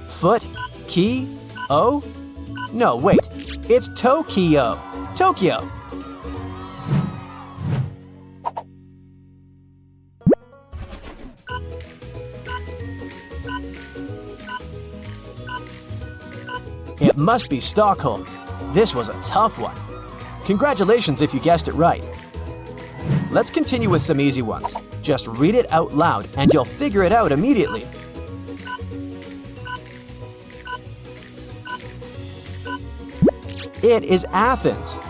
Foot, key, O? No, wait. It's Tokyo. Tokyo. It must be Stockholm. This was a tough one. Congratulations if you guessed it right. Let's continue with some easy ones. Just read it out loud and you'll figure it out immediately. It is Athens.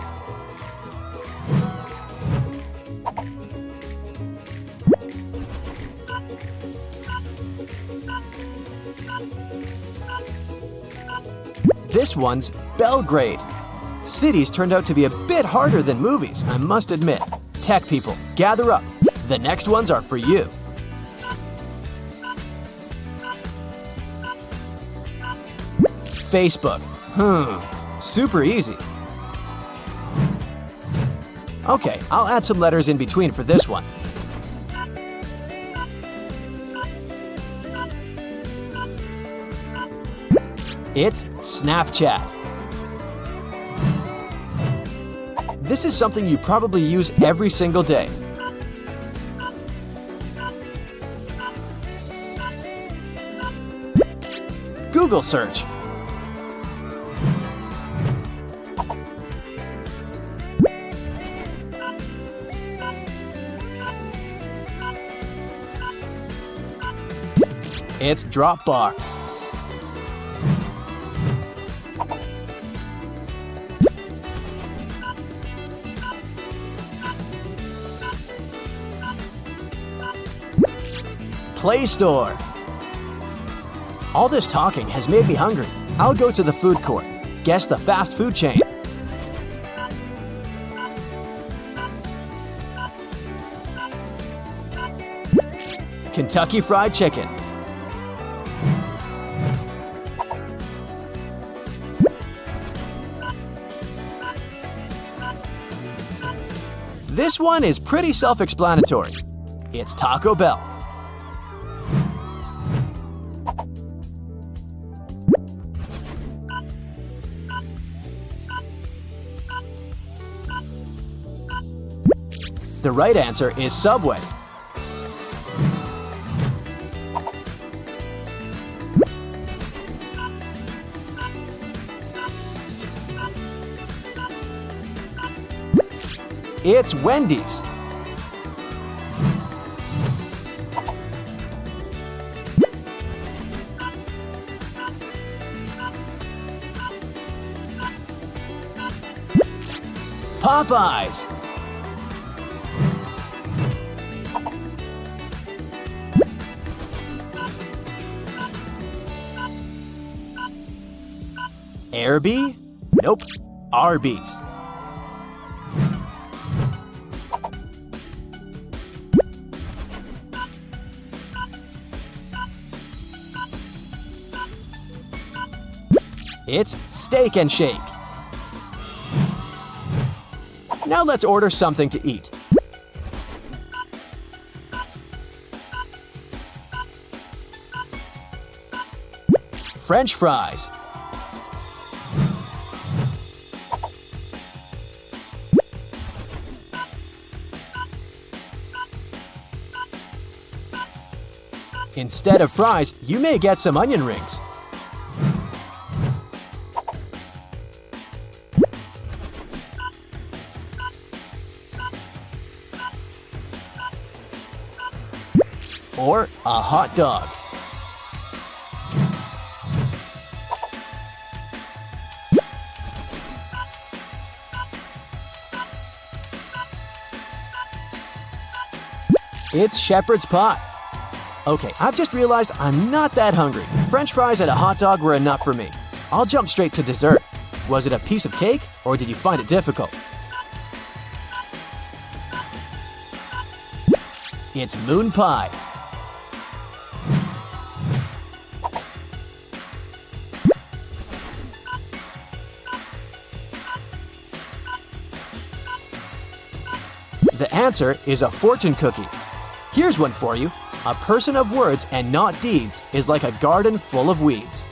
This one's Belgrade. Cities turned out to be a bit harder than movies, I must admit. Tech people, gather up. The next ones are for you. Facebook. Super easy. Okay, I'll add some letters in between for this one. It's Snapchat. This is something you probably use every single day. Google search. It's Dropbox. Play Store. All this talking has made me hungry. I'll go to the food court. Guess the fast food chain. Kentucky Fried Chicken. This one is pretty self-explanatory. It's Taco Bell. The right answer is Subway. It's Wendy's. Popeyes. Airby? Nope. Arby's. It's Steak and Shake. Now let's order something to eat. French fries. Instead of fries, you may get some onion rings. Or a hot dog. It's shepherd's pie. Okay, I've just realized I'm not that hungry. French fries and a hot dog were enough for me. I'll jump straight to dessert. Was it a piece of cake, or did you find it difficult? It's moon pie. The answer is a fortune cookie. Here's one for you. A person of words and not deeds is like a garden full of weeds.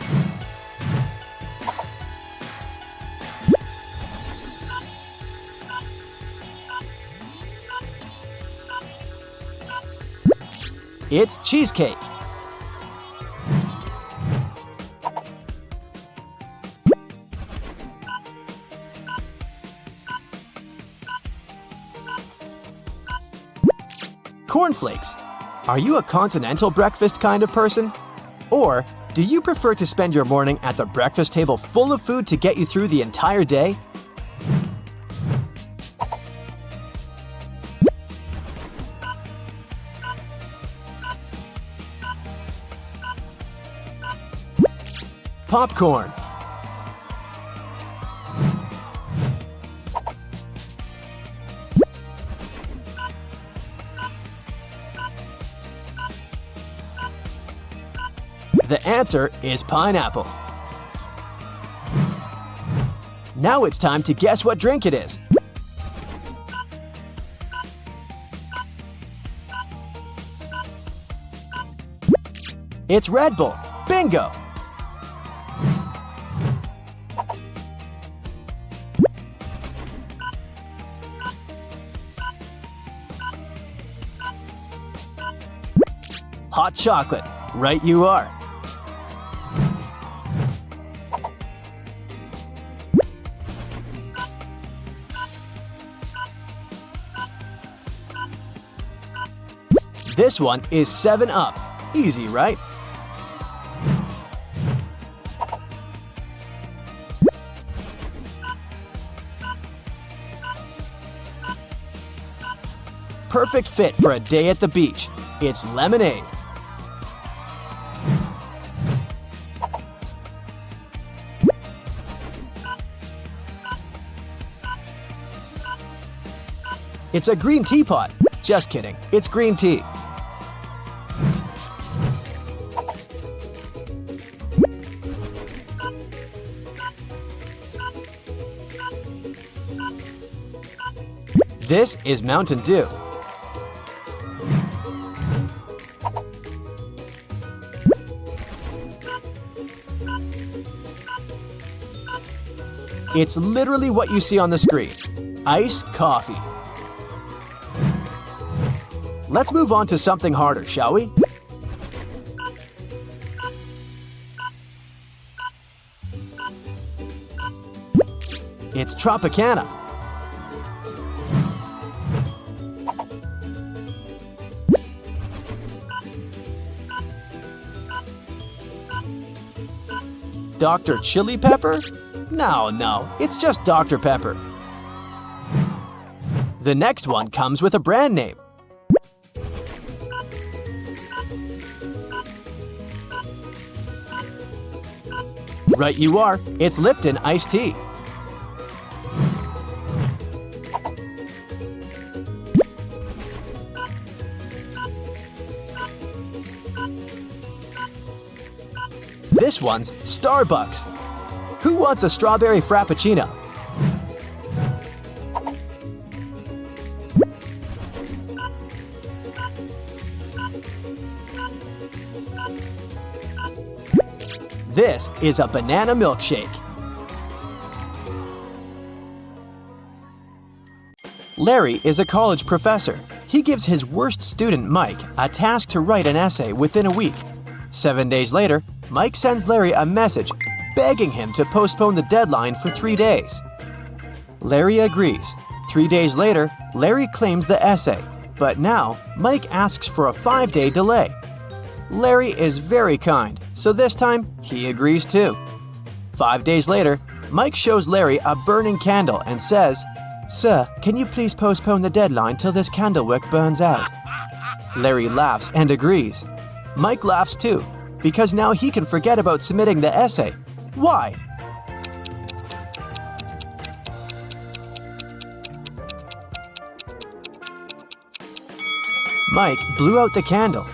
It's cheesecake. Cornflakes. Are you a continental breakfast kind of person? Or do you prefer to spend your morning at the breakfast table full of food to get you through the entire day? Popcorn. The answer is pineapple. Now it's time to guess what drink it is. It's Red Bull. Bingo! Hot chocolate. Right you are. This one is 7-Up. Easy, right? Perfect fit for a day at the beach. It's lemonade. It's a green teapot. Just kidding. It's green tea. This is Mountain Dew. It's literally what you see on the screen. Iced coffee. Let's move on to something harder, shall we? It's Tropicana. Dr. Chili Pepper? No, it's just Dr. Pepper. The next one comes with a brand name. Right you are, it's Lipton iced tea. This one's Starbucks. Who wants a strawberry frappuccino? This is a banana milkshake. Larry is a college professor. He gives his worst student, Mike, a task to write an essay within a week. 7 days later, Mike sends Larry a message begging him to postpone the deadline for 3 days. Larry agrees. 3 days later, Larry claims the essay, but now Mike asks for a 5-day delay. Larry is very kind, so this time he agrees too. 5 days later, Mike shows Larry a burning candle and says, "Sir, can you please postpone the deadline till this candle wick burns out?" Larry laughs and agrees. Mike laughs too, because now he can forget about submitting the essay. Why? Mike blew out the candle.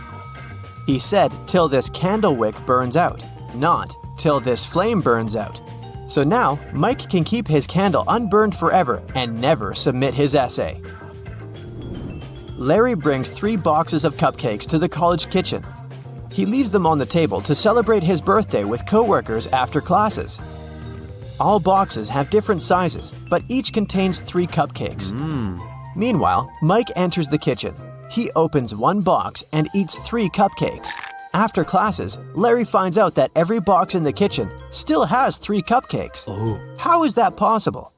He said, "Till this candle wick burns out," not "till this flame burns out." So now, Mike can keep his candle unburned forever and never submit his essay. Larry brings 3 boxes of cupcakes to the college kitchen. He leaves them on the table to celebrate his birthday with coworkers after classes. All boxes have different sizes, but each contains 3 cupcakes. Meanwhile, Mike enters the kitchen. He opens one box and eats 3 cupcakes. After classes, Larry finds out that every box in the kitchen still has 3 cupcakes. How is that possible?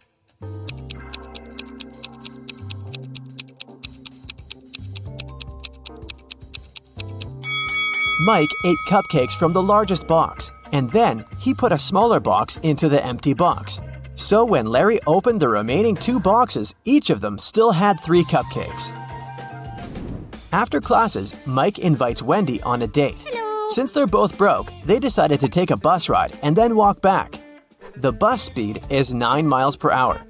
Mike ate cupcakes from the largest box, and then he put a smaller box into the empty box. So when Larry opened the remaining 2 boxes, each of them still had 3 cupcakes. After classes, Mike invites Wendy on a date.
Hello.
Since they're both broke, they decided to take a bus ride and then walk back. The bus speed is 9 miles per hour,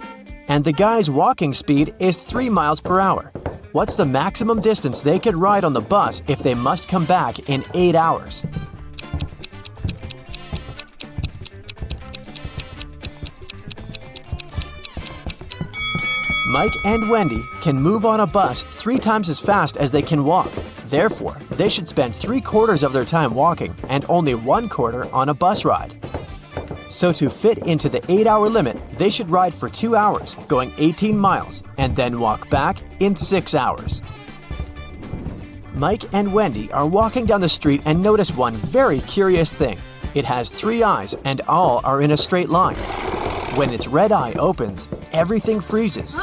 and the guy's walking speed is 3 miles per hour. What's the maximum distance they could ride on the bus if they must come back in 8 hours? Mike and Wendy can move on a bus 3 times as fast as they can walk. Therefore, they should spend 3/4 of their time walking and only 1/4 on a bus ride. So to fit into the 8-hour limit, they should ride for 2 hours, going 18 miles, and then walk back in 6 hours. Mike and Wendy are walking down the street and notice one very curious thing. It has 3 eyes and all are in a straight line. When its red eye opens, everything freezes.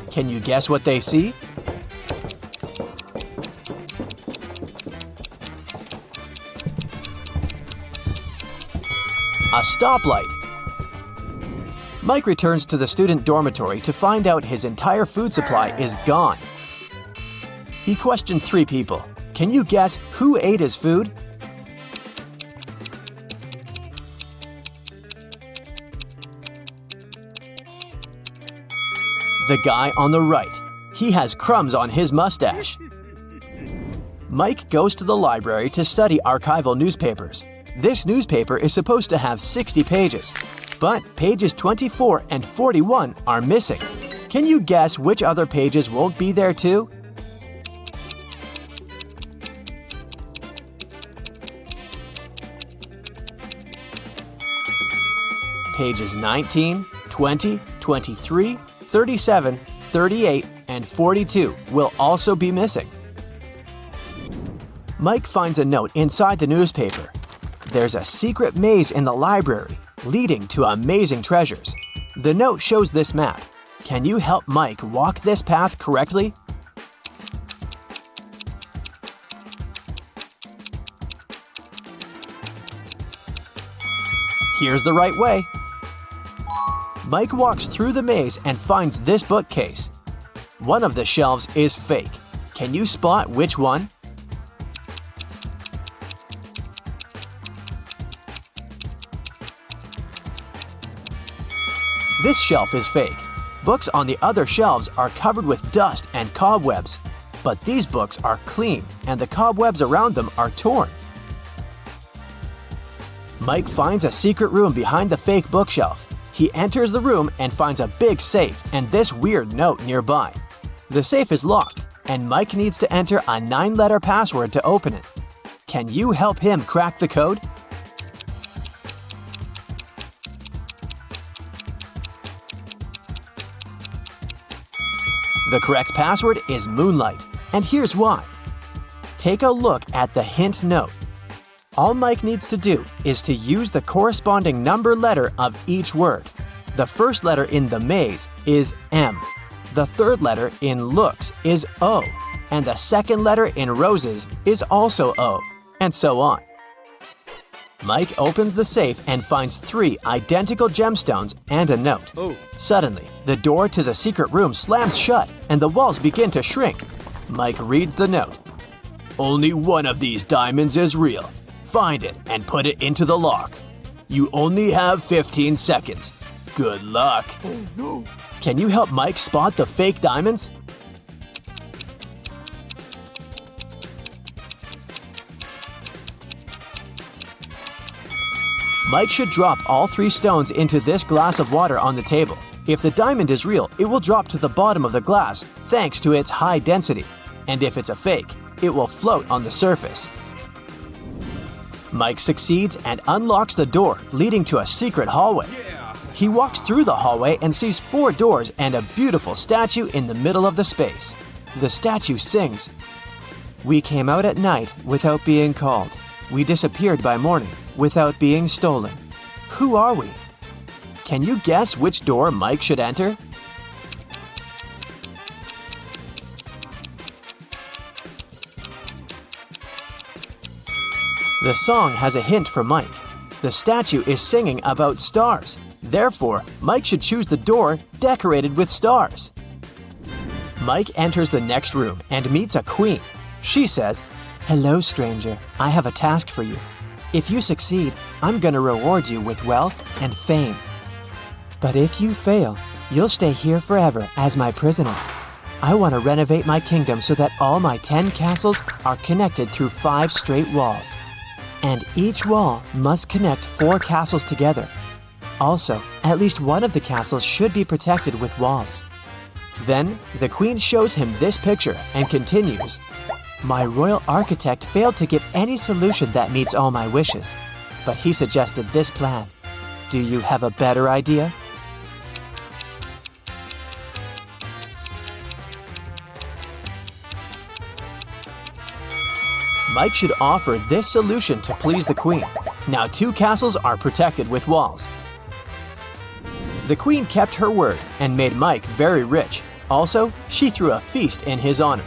Can you guess what they see? A stoplight. Mike returns to the student dormitory to find out his entire food supply is gone. He questioned 3 people. Can you guess who ate his food? The guy on the right. He has crumbs on his mustache. Mike goes to the library to study archival newspapers. This newspaper is supposed to have 60 pages, but pages 24 and 41 are missing. Can you guess which other pages won't be there too? Pages 19, 20, 23, 37, 38, and 42 will also be missing. Mike finds a note inside the newspaper. There's a secret maze in the library, leading to amazing treasures. The note shows this map. Can you help Mike walk this path correctly? Here's the right way. Mike walks through the maze and finds this bookcase. One of the shelves is fake. Can you spot which one? This shelf is fake. Books on the other shelves are covered with dust and cobwebs. But these books are clean and the cobwebs around them are torn. Mike finds a secret room behind the fake bookshelf. He enters the room and finds a big safe and this weird note nearby. The safe is locked, and Mike needs to enter a 9-letter password to open it. Can you help him crack the code? The correct password is Moonlight, and here's why. Take a look at the hint note. All Mike needs to do is to use the corresponding number letter of each word. The first letter in the maze is M. The third letter in looks is O. And the second letter in roses is also O. And so on. Mike opens the safe and finds 3 identical gemstones and a note. Suddenly, the door to the secret room slams shut and the walls begin to shrink. Mike reads the note. Only one of these diamonds is real. Find it and put it into the lock. You only have 15 seconds. Good luck. Oh no. Can you help Mike spot the fake diamonds? Mike should drop all 3 stones into this glass of water on the table. If the diamond is real, it will drop to the bottom of the glass thanks to its high density. And if it's a fake, it will float on the surface. Mike succeeds and unlocks the door, leading to a secret hallway. He walks through the hallway and sees 4 doors and a beautiful statue in the middle of the space. The statue sings, "We came out at night without being called. We disappeared by morning without being stolen. Who are we?" Can you guess which door Mike should enter? The song has a hint for Mike. The statue is singing about stars. Therefore, Mike should choose the door decorated with stars. Mike enters the next room and meets a queen. She says, "Hello, stranger. I have a task for you. If you succeed, I'm going to reward you with wealth and fame. But if you fail, you'll stay here forever as my prisoner. I want to renovate my kingdom so that all my 10 castles are connected through 5 straight walls. And each wall must connect 4 castles together. Also, at least one of the castles should be protected with walls." Then, the queen shows him this picture and continues, "My royal architect failed to give any solution that meets all my wishes, but he suggested this plan. Do you have a better idea?" Mike should offer this solution to please the queen. Now 2 castles are protected with walls. The queen kept her word and made Mike very rich. Also, she threw a feast in his honor.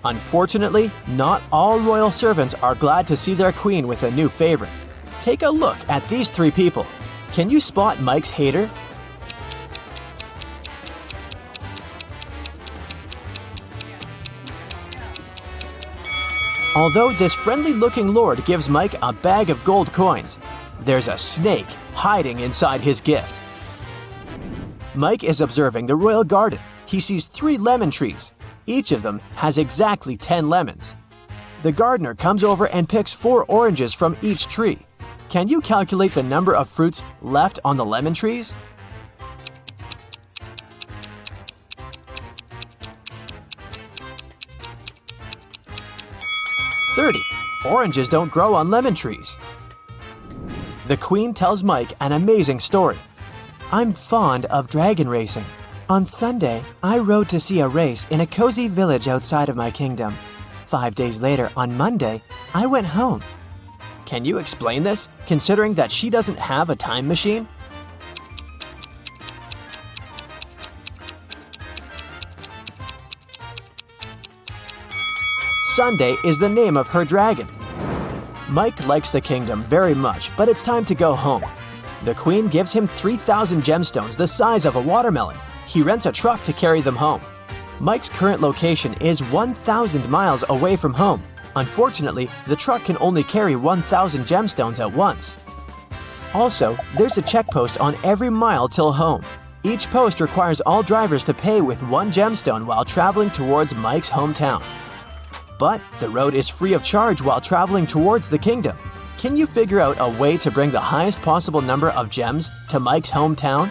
Unfortunately, not all royal servants are glad to see their queen with a new favorite. Take a look at these 3 people. Can you spot Mike's hater? Although this friendly-looking lord gives Mike a bag of gold coins, there's a snake hiding inside his gift. Mike is observing the royal garden. He sees 3 lemon trees. Each of them has exactly 10 lemons. The gardener comes over and picks 4 oranges from each tree. Can you calculate the number of fruits left on the lemon trees? Oranges don't grow on lemon trees. The queen tells Mike an amazing story. "I'm fond of dragon racing. On Sunday, I rode to see a race in a cozy village outside of my kingdom. 5 days later, on Monday, I went home. Can you explain this, considering that she doesn't have a time machine? Sunday is the name of her dragon. Mike likes the kingdom very much, but it's time to go home. The queen gives him 3,000 gemstones the size of a watermelon. He rents a truck to carry them home. Mike's current location is 1,000 miles away from home. Unfortunately, the truck can only carry 1,000 gemstones at once. Also, there's a check post on every mile till home. Each post requires all drivers to pay with 1 gemstone while traveling towards Mike's hometown. But the road is free of charge while traveling towards the kingdom. Can you figure out a way to bring the highest possible number of gems to Mike's hometown?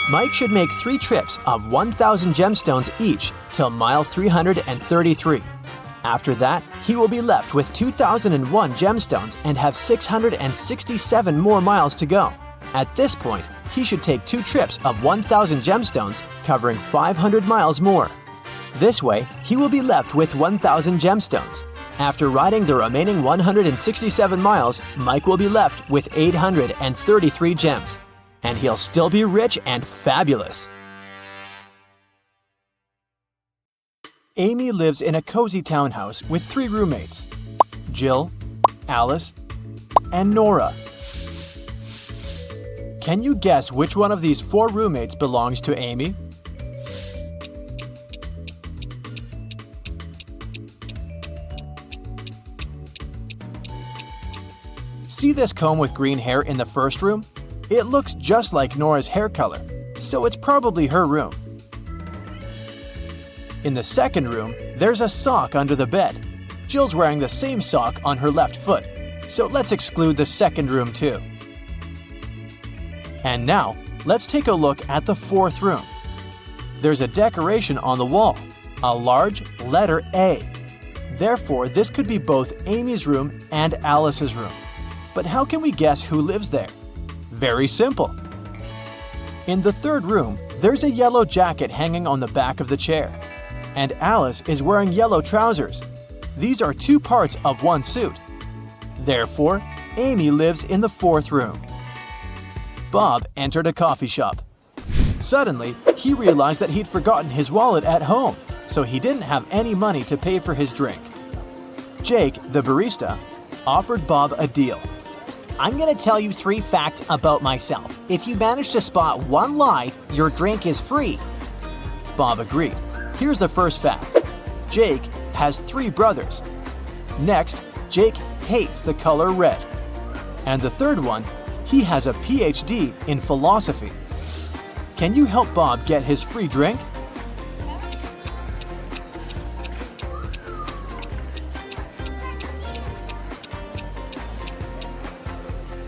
Mike should make 3 trips of 1,000 gemstones each till mile 333. After that, he will be left with 2,001 gemstones and have 667 more miles to go. At this point, he should take 2 trips of 1,000 gemstones, covering 500 miles more. This way, he will be left with 1,000 gemstones. After riding the remaining 167 miles, Mike will be left with 833 gems. And he'll still be rich and fabulous. Amy lives in a cozy townhouse with 3 roommates: Jill, Alice, and Nora. Can you guess which one of these 4 roommates belongs to Amy? See this comb with green hair in the first room? It looks just like Nora's hair color, so it's probably her room. In the second room, there's a sock under the bed. Jill's wearing the same sock on her left foot, so let's exclude the second room too. And now, let's take a look at the fourth room. There's a decoration on the wall, a large letter A. Therefore, this could be both Amy's room and Alice's room. But how can we guess who lives there? Very simple. In the third room, there's a yellow jacket hanging on the back of the chair. And Alice is wearing yellow trousers. These are 2 parts of 1 suit. Therefore, Amy lives in the fourth room. Bob entered a coffee shop. Suddenly, he realized that he'd forgotten his wallet at home, so he didn't have any money to pay for his drink. Jake, the barista, offered Bob a deal.
I'm going to tell you 3 facts about myself. If you manage to spot 1 lie, your drink is free.
Bob agreed. Here's the first fact. Jake has 3 brothers. Next, Jake hates the color red. And the third one, he has a PhD in philosophy. Can you help Bob get his free drink?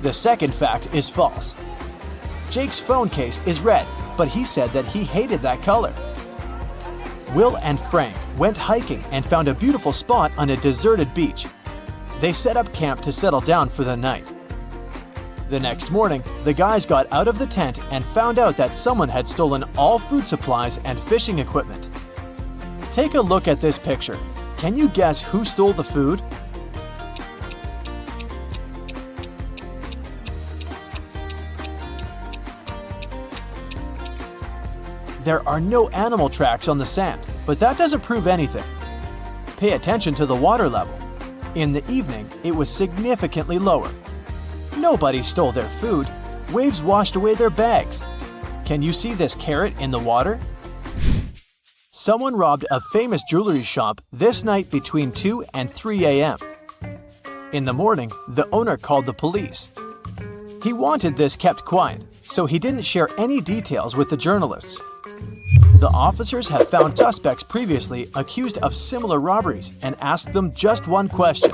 The second fact is false. Jake's phone case is red, but he said that he hated that color. Will and Frank went hiking and found a beautiful spot on a deserted beach. They set up camp to settle down for the night. The next morning, the guys got out of the tent and found out that someone had stolen all food supplies and fishing equipment. Take a look at this picture. Can you guess who stole the food? There are no animal tracks on the sand, but that doesn't prove anything. Pay attention to the water level. In the evening, it was significantly lower. Nobody stole their food. Waves washed away their bags. Can you see this carrot in the water? Someone robbed a famous jewelry shop this night between 2 and 3 a.m. In the morning, the owner called the police. He wanted this kept quiet, so he didn't share any details with the journalists. The officers had found suspects previously accused of similar robberies and asked them just one question.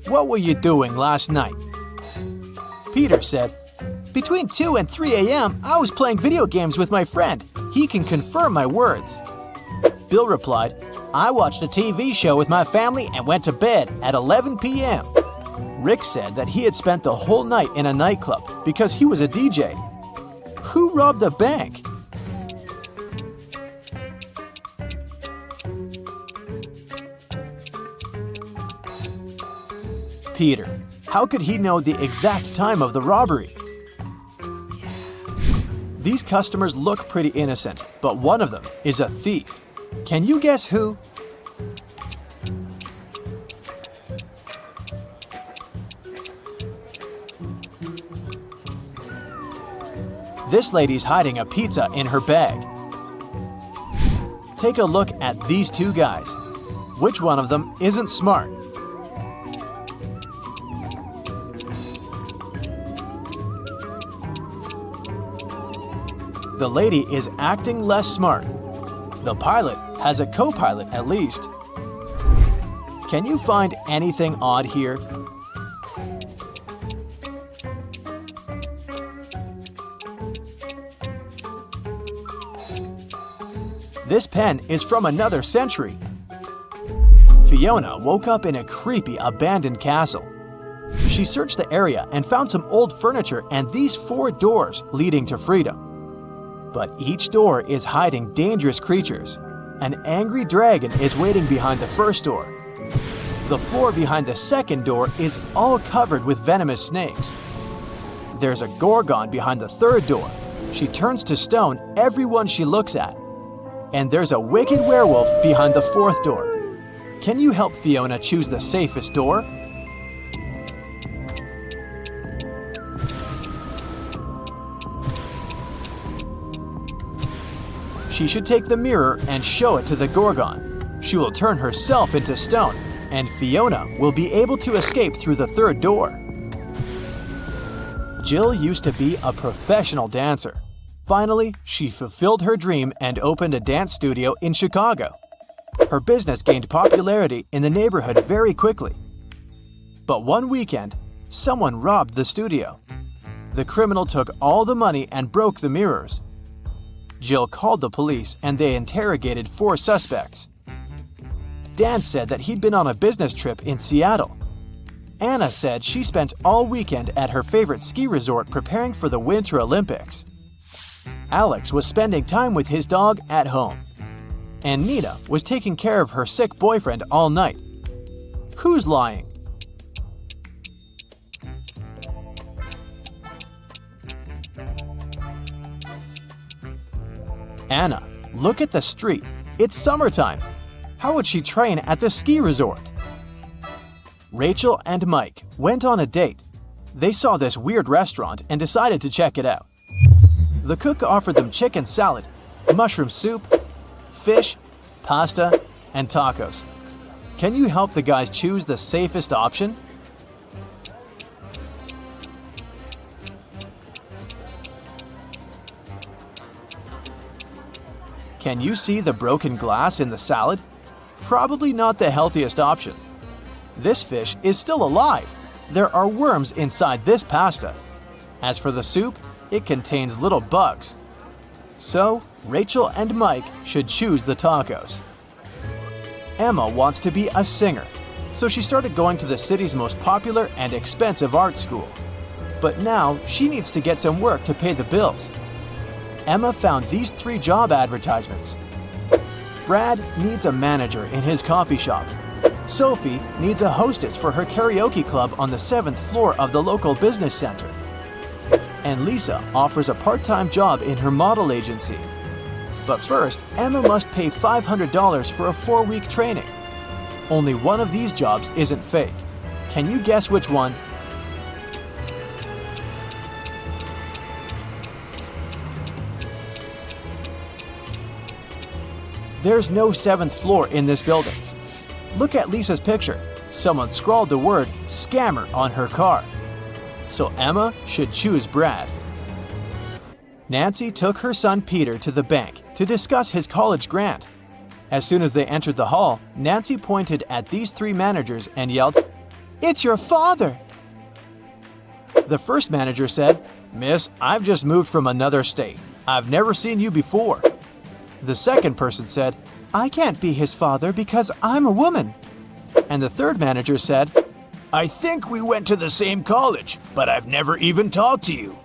What were you doing last night? Peter said, Between 2 and 3 a.m., I was playing video games with my friend. He can confirm my words. Bill replied, I watched a TV show with my family and went to bed at 11 p.m. Rick said that he had spent the whole night in a nightclub because he was a DJ. Who robbed the bank? Peter. How could he know the exact time of the robbery? These customers look pretty innocent, but one of them is a thief. Can you guess who? This lady's hiding a pizza in her bag. Take a look at these two guys. Which one of them isn't smart? The lady is acting less smart. The pilot has a co-pilot at least. Can you find anything odd here? This pen is from another century. Fiona woke up in a creepy abandoned castle. She searched the area and found some old furniture and these 4 doors leading to freedom. But each door is hiding dangerous creatures. An angry dragon is waiting behind the first door. The floor behind the second door is all covered with venomous snakes. There's a gorgon behind the third door. She turns to stone everyone she looks at. And there's a wicked werewolf behind the fourth door. Can you help Fiona choose the safest door? She should take the mirror and show it to the gorgon. She will turn herself into stone, and Fiona will be able to escape through the third door. Jill used to be a professional dancer. Finally, she fulfilled her dream and opened a dance studio in Chicago. Her business gained popularity in the neighborhood very quickly. But one weekend, someone robbed the studio. The criminal took all the money and broke the mirrors. Jill called the police and they interrogated 4 suspects. Dan said that he'd been on a business trip in Seattle. Anna said she spent all weekend at her favorite ski resort preparing for the Winter Olympics. Alex was spending time with his dog at home. And Nina was taking care of her sick boyfriend all night. Who's lying? Anna, look at the street. It's summertime. How would she train at the ski resort? Rachel and Mike went on a date. They saw this weird restaurant and decided to check it out. The cook offered them chicken salad, mushroom soup, fish, pasta, and tacos. Can you help the guys choose the safest option? Can you see the broken glass in the salad? Probably not the healthiest option. This fish is still alive. There are worms inside this pasta. As for the soup, it contains little bugs. So, Rachel and Mike should choose the tacos. Emma wants to be a singer, so she started going to the city's most popular and expensive art school. But now she needs to get some work to pay the bills. Emma found these 3 job advertisements. Brad needs a manager in his coffee shop. Sophie needs a hostess for her karaoke club on the 7th floor of the local business center. And Lisa offers a part-time job in her model agency. But first, Emma must pay $500 for a 4-week training. Only one of these jobs isn't fake. Can you guess which one? There's no 7th floor in this building. Look at Lisa's picture. Someone scrawled the word scammer on her car. So Emma should choose Brad. Nancy took her son Peter to the bank to discuss his college grant. As soon as they entered the hall, Nancy pointed at these 3 managers and yelled, "It's your father!" The first manager said, "Miss, I've just moved from another state. I've never seen you before." The second person said, "I can't be his father because I'm a woman." And the third manager said, "I think we went to the same college, but I've never even talked to you."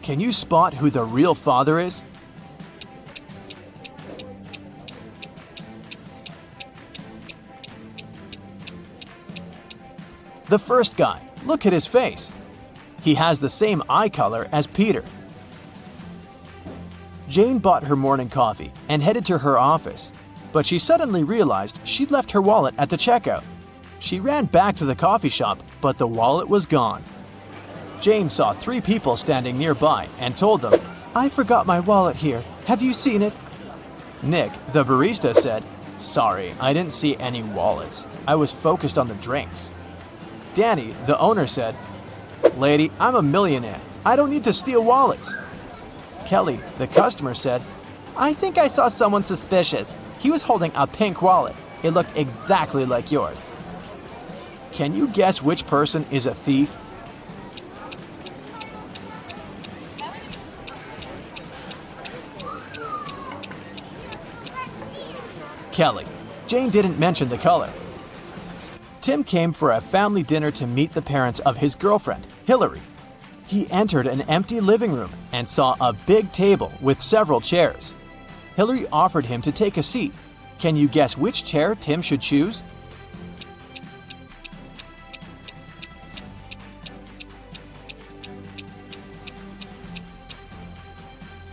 Can you spot who the real father is? The first guy. Look at his face. He has the same eye color as Peter. Jane bought her morning coffee and headed to her office, but she suddenly realized she'd left her wallet at the checkout. She ran back to the coffee shop, but the wallet was gone. Jane saw 3 people standing nearby and told them, "I forgot my wallet here. Have you seen it?" Nick, the barista, said, "Sorry, I didn't see any wallets. I was focused on the drinks." Danny, the owner, said, "Lady, I'm a millionaire. I don't need to steal wallets." Kelly, the customer, said, "I think I saw someone suspicious. He was holding a pink wallet. It looked exactly like yours." Can you guess which person is a thief? Kelly. Jane didn't mention the color. Tim came for a family dinner to meet the parents of his girlfriend, Hillary. He entered an empty living room and saw a big table with several chairs. Hillary offered him to take a seat. Can you guess which chair Tim should choose?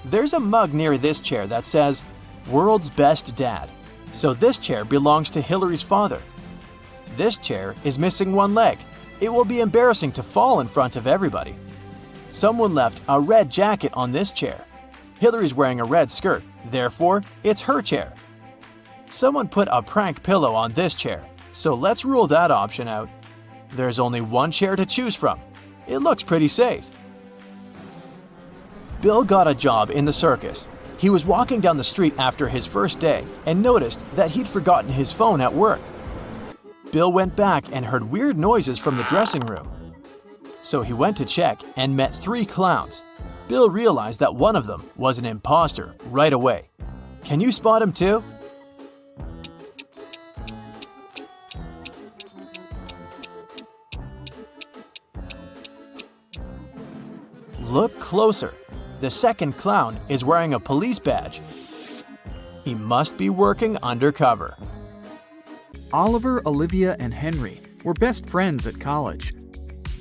There's a mug near this chair that says, "World's Best Dad." So this chair belongs to Hillary's father. This chair is missing one leg. It will be embarrassing to fall in front of everybody. Someone left a red jacket on this chair. Hillary's wearing a red skirt, therefore it's her chair. Someone put a prank pillow on this chair, so let's rule that option out. There's only one chair to choose from. It looks pretty safe. Bill got a job in the circus. He was walking down the street after his first day and noticed that he'd forgotten his phone at work. Bill went back and heard weird noises from the dressing room. So he went to check and met 3 clowns. Bill realized that one of them was an imposter right away. Can you spot him too? Look closer. The second clown is wearing a police badge. He must be working undercover.
Oliver, Olivia, and Henry were best friends at college.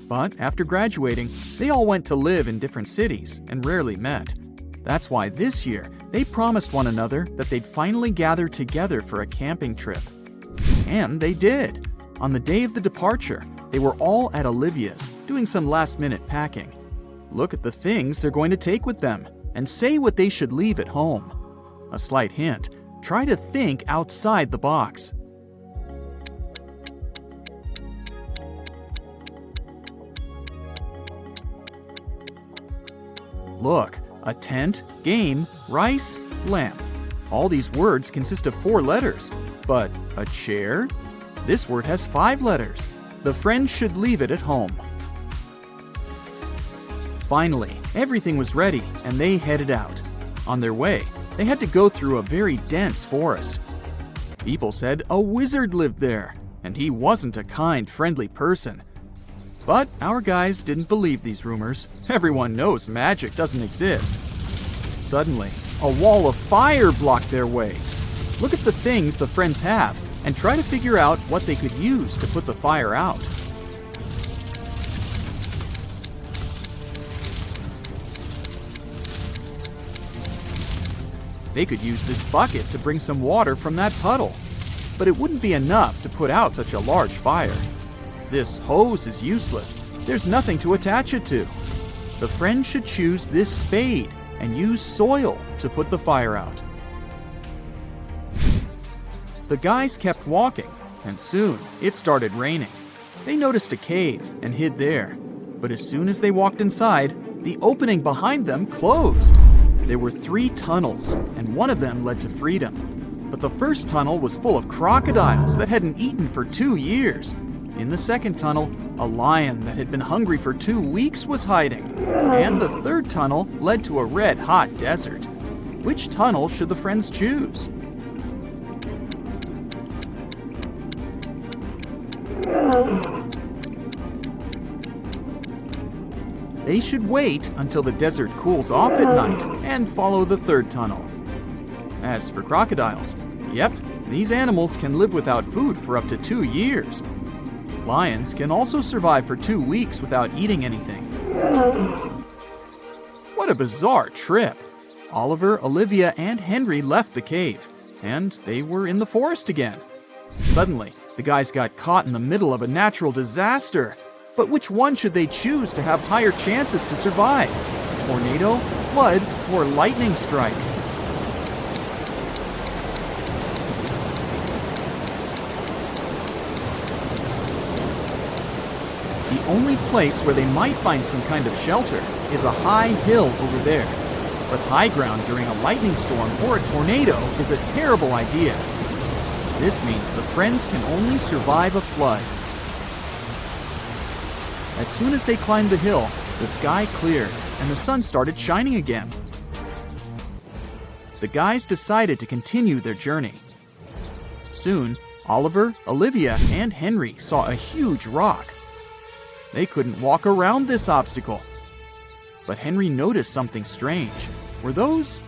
But after graduating, they all went to live in different cities and rarely met. That's why this year, they promised one another that they'd finally gather together for a camping trip. And they did. On the day of the departure, they were all at Olivia's, doing some last-minute packing. Look at the things they're going to take with them and say what they should leave at home. A slight hint, try to think outside the box. Look, a tent, game, rice, lamp. All these words consist of 4 letters. But a chair? This word has 5 letters. The friends should leave it at home. Finally, everything was ready and they headed out. On their way, they had to go through a very dense forest. People said a wizard lived there, and he wasn't a kind, friendly person. But our guys didn't believe these rumors. Everyone knows magic doesn't exist. Suddenly, a wall of fire blocked their way. Look at the things the friends have and try to figure out what they could use to put the fire out. They could use this bucket to bring some water from that puddle, but it wouldn't be enough to put out such a large fire. This hose is useless. There's nothing to attach it to. The friends should choose this spade and use soil to put the fire out. The guys kept walking, and soon it started raining. They noticed a cave and hid there, but as soon as they walked inside, the opening behind them closed. There were 3 tunnels, and one of them led to freedom. But the first tunnel was full of crocodiles that hadn't eaten for 2 years. In the second tunnel, a lion that had been hungry for 2 weeks was hiding. And the third tunnel led to a red-hot desert. Which tunnel should the friends choose? they should wait until the desert cools off at night and follow the third tunnel. As for crocodiles, yep, these animals can live without food for up to 2 years. Lions can also survive for 2 weeks without eating anything. What a bizarre trip! Oliver, Olivia, and Henry left the cave, and they were in the forest again. Suddenly, the guys got caught in the middle of a natural disaster. But which one should they choose to have higher chances to survive? Tornado, flood, or lightning strike? The only place where they might find some kind of shelter is a high hill over there. But high ground during a lightning storm or a tornado is a terrible idea. This means the friends can only survive a flood. As soon as they climbed the hill, the sky cleared and the sun started shining again. The guys decided to continue their journey. Soon, Oliver, Olivia, and Henry saw a huge rock. They couldn't walk around this obstacle. But Henry noticed something strange. Were those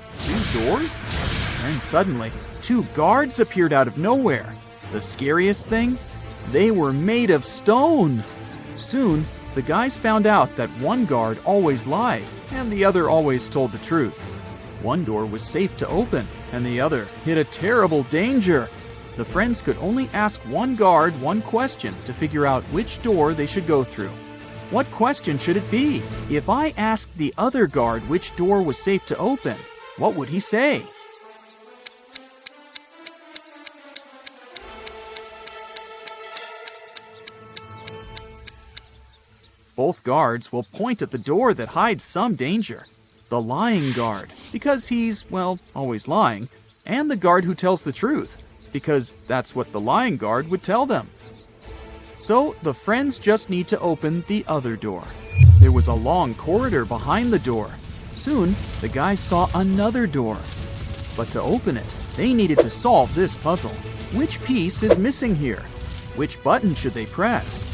2 doors? Then suddenly, 2 guards appeared out of nowhere. The scariest thing? They were made of stone. Soon, the guys found out that one guard always lied, and the other always told the truth. One door was safe to open, and the other hid a terrible danger. The friends could only ask one guard one question to figure out which door they should go through. What question should it be? If I asked the other guard which door was safe to open, what would he say? Both guards will point at the door that hides some danger. The lying guard, because he's, well, always lying, and the guard who tells the truth, because that's what the lying guard would tell them. So the friends just need to open the other door. There was a long corridor behind the door. Soon, the guys saw another door. But to open it, they needed to solve this puzzle. Which piece is missing here? Which button should they press?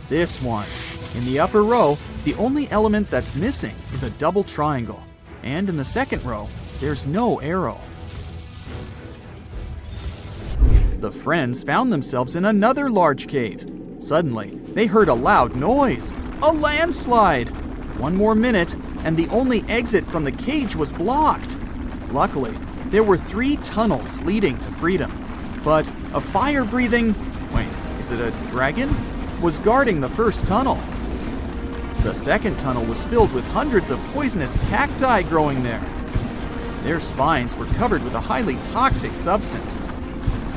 This one. In the upper row, the only element that's missing is a double triangle. And in the second row, there's no arrow. The friends found themselves in another large cave. Suddenly, they heard a loud noise. A landslide! One more minute, and the only exit from the cage was blocked. Luckily, there were 3 tunnels leading to freedom. But a fire-breathing... Wait, is it a dragon? Was guarding the first tunnel. The second tunnel was filled with hundreds of poisonous cacti growing there. Their spines were covered with a highly toxic substance.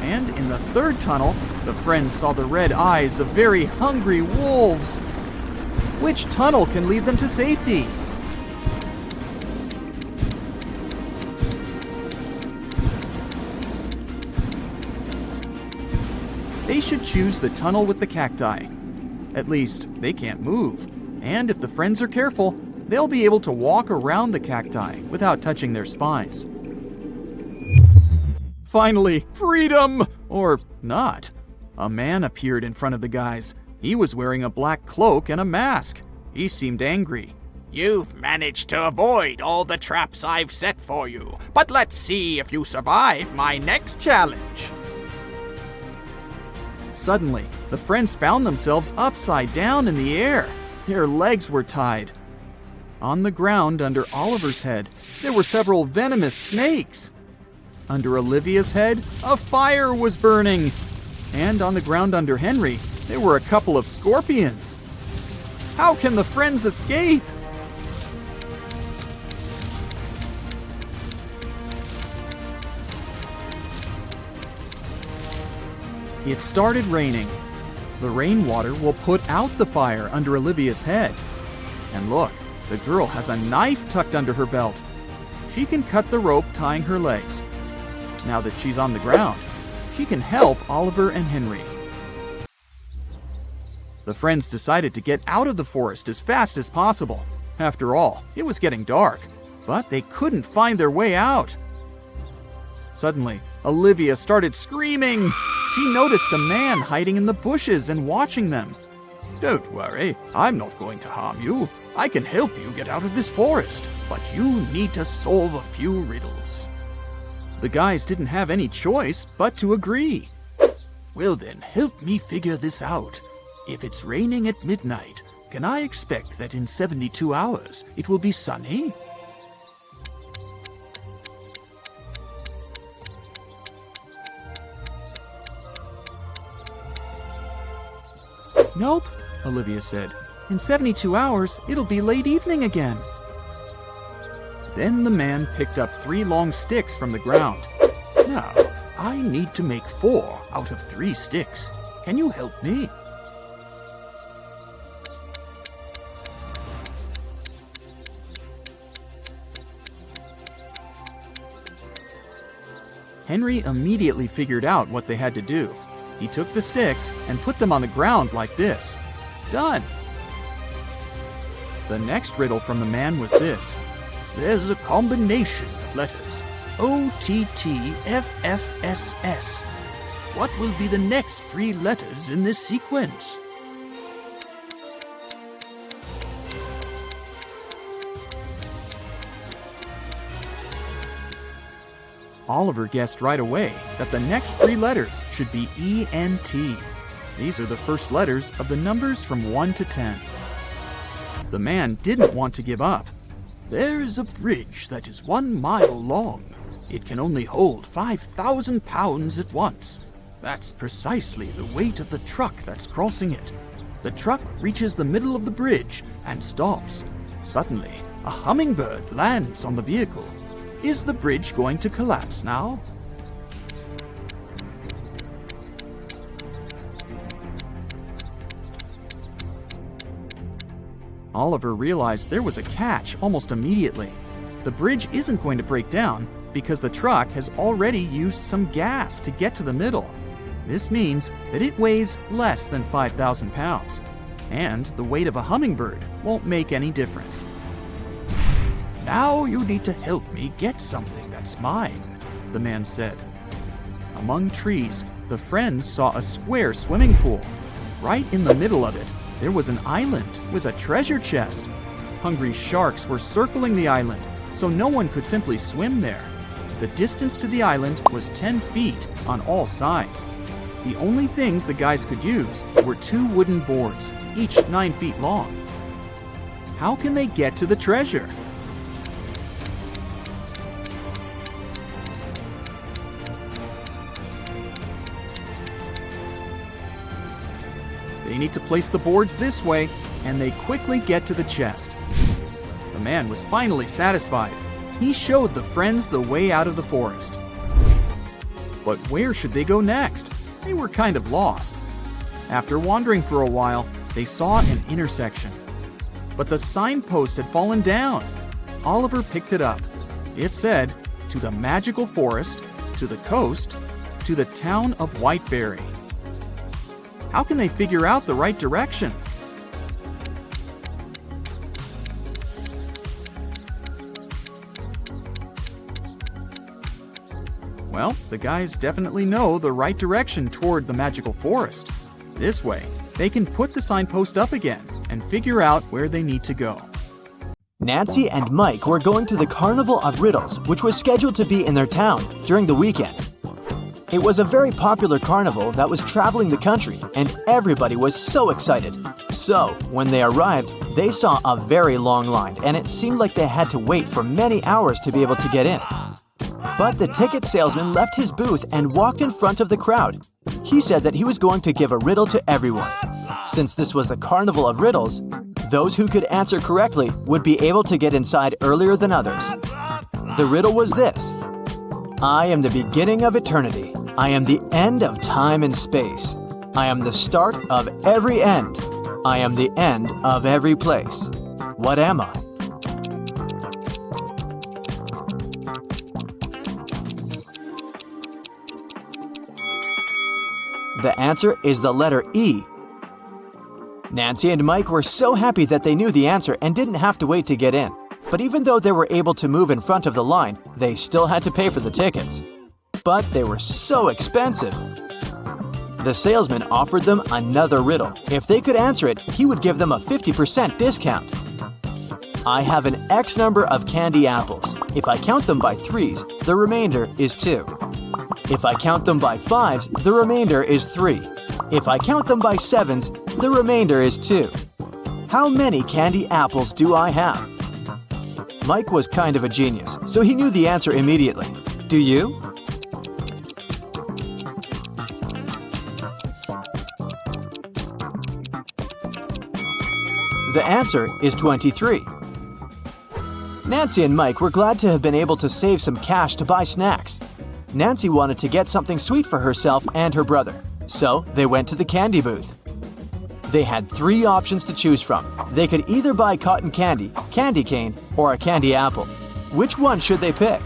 And in the third tunnel, the friends saw the red eyes of very hungry wolves. Which tunnel can lead them to safety? They should choose the tunnel with the cacti. At least, they can't move. And if the friends are careful, they'll be able to walk around the cacti without touching their spines. Finally, freedom! Or not. A man appeared in front of the guys. He was wearing a black cloak and a mask. He seemed angry.
You've managed to avoid all the traps I've set for you, but let's see if you survive my next challenge.
Suddenly, the friends found themselves upside down in the air. Their legs were tied. On the ground under Oliver's head, there were several venomous snakes. Under Olivia's head, a fire was burning. And on the ground under Henry, there were a couple of scorpions. How can the friends escape? It started raining. The rainwater will put out the fire under Olivia's head. And look, the girl has a knife tucked under her belt. She can cut the rope tying her legs. Now that she's on the ground, she can help Oliver and Henry. The friends decided to get out of the forest as fast as possible. After all, it was getting dark, but they couldn't find their way out. Suddenly, Olivia started screaming. She noticed a man hiding in the bushes and watching them. "Don't worry, I'm not going to harm you. I can help you get out of this forest, but you need to solve a few riddles." The guys didn't have any choice but to agree. "Well then, help me figure this out. If it's raining at midnight, can I expect that in 72 hours it will be sunny?" "Nope," Olivia said. "In 72 hours, it'll be late evening again." Then the man picked up 3 long sticks from the ground. "Now, I need to make 4 out of 3 sticks. Can you help me?" Henry immediately figured out what they had to do. He took the sticks and put them on the ground like this. Done! The next riddle from the man was this. "There's a combination of letters, OTTFFSS. What will be the next 3 letters in this sequence?" Oliver guessed right away that the next 3 letters should be ENT. These are the first letters of the numbers from 1 to 10. The man didn't want to give up. "There is a bridge that is 1 mile long. It can only hold 5,000 pounds at once. That's precisely the weight of the truck that's crossing it. The truck reaches the middle of the bridge and stops. Suddenly, a hummingbird lands on the vehicle. Is the bridge going to collapse now?" Oliver realized there was a catch almost immediately. The bridge isn't going to break down because the truck has already used some gas to get to the middle. This means that it weighs less than 5,000 pounds, and the weight of a hummingbird won't make any difference. "Now you need to help me get something that's mine," the man said. Among trees, the friends saw a square swimming pool. Right in the middle of it, there was an island with a treasure chest. Hungry sharks were circling the island, so no one could simply swim there. The distance to the island was 10 feet on all sides. The only things the guys could use were 2 wooden boards, each 9 feet long. How can they get to the treasure? They need to place the boards this way, and they quickly get to the chest. The man was finally satisfied. He showed the friends the way out of the forest. But where should they go next? They were kind of lost. After wandering for a while, they saw an intersection. But the signpost had fallen down. Oliver picked it up. It said, "To the magical forest, to the coast, to the town of Whiteberry." How can they figure out the right direction? Well, the guys definitely know the right direction toward the magical forest. This way, they can put the signpost up again and figure out where they need to go.
Nancy and Mike were going to the Carnival of Riddles, which was scheduled to be in their town during the weekend. It was a very popular carnival that was traveling the country, and everybody was so excited. So, when they arrived, they saw a very long line, and it seemed like they had to wait for many hours to be able to get in. But the ticket salesman left his booth and walked in front of the crowd. He said that he was going to give a riddle to everyone. Since this was the Carnival of Riddles, those who could answer correctly would be able to get inside earlier than others. The riddle was this: I am the beginning of eternity. I am the end of time and space. I am the start of every end. I am the end of every place. What am I? The answer is the letter E. Nancy and Mike were so happy that they knew the answer and didn't have to wait to get in. But even though they were able to move in front of the line, they still had to pay for the tickets. but they were so expensive. The salesman offered them another riddle. If they could answer it, he would give them a 50% discount. I have an X number of candy apples. If I count them by threes, the remainder is 2. If I count them by fives, the remainder is 3. If I count them by sevens, the remainder is 2. How many candy apples do I have? Mike was kind of a genius, so he knew the answer immediately. Do you? The answer is 23. Nancy and Mike were glad to have been able to save some cash to buy snacks. Nancy wanted to get something sweet for herself and her brother, so they went to the candy booth. They had 3 options to choose from. They could either buy cotton candy, candy cane, or a candy apple. Which one should they pick?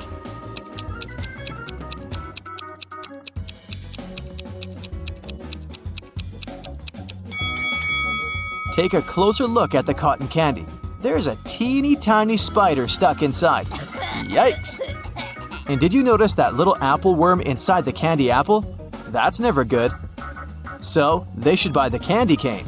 Take a closer look at the cotton candy. There's a teeny tiny spider stuck inside. Yikes! And did you notice that little apple worm inside the candy apple? That's never good. So, they should buy the candy cane.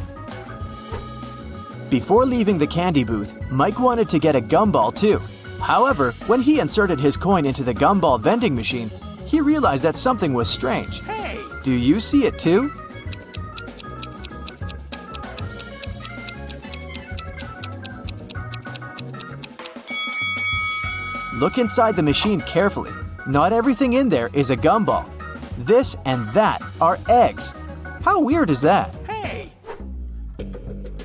Before leaving the candy booth, Mike wanted to get a gumball too. However, when he inserted his coin into the gumball vending machine, he realized that something was strange.
Hey!
Do you see it too? Look inside the machine carefully. Not everything in there is a gumball. This and that are eggs. How weird is that?
Hey!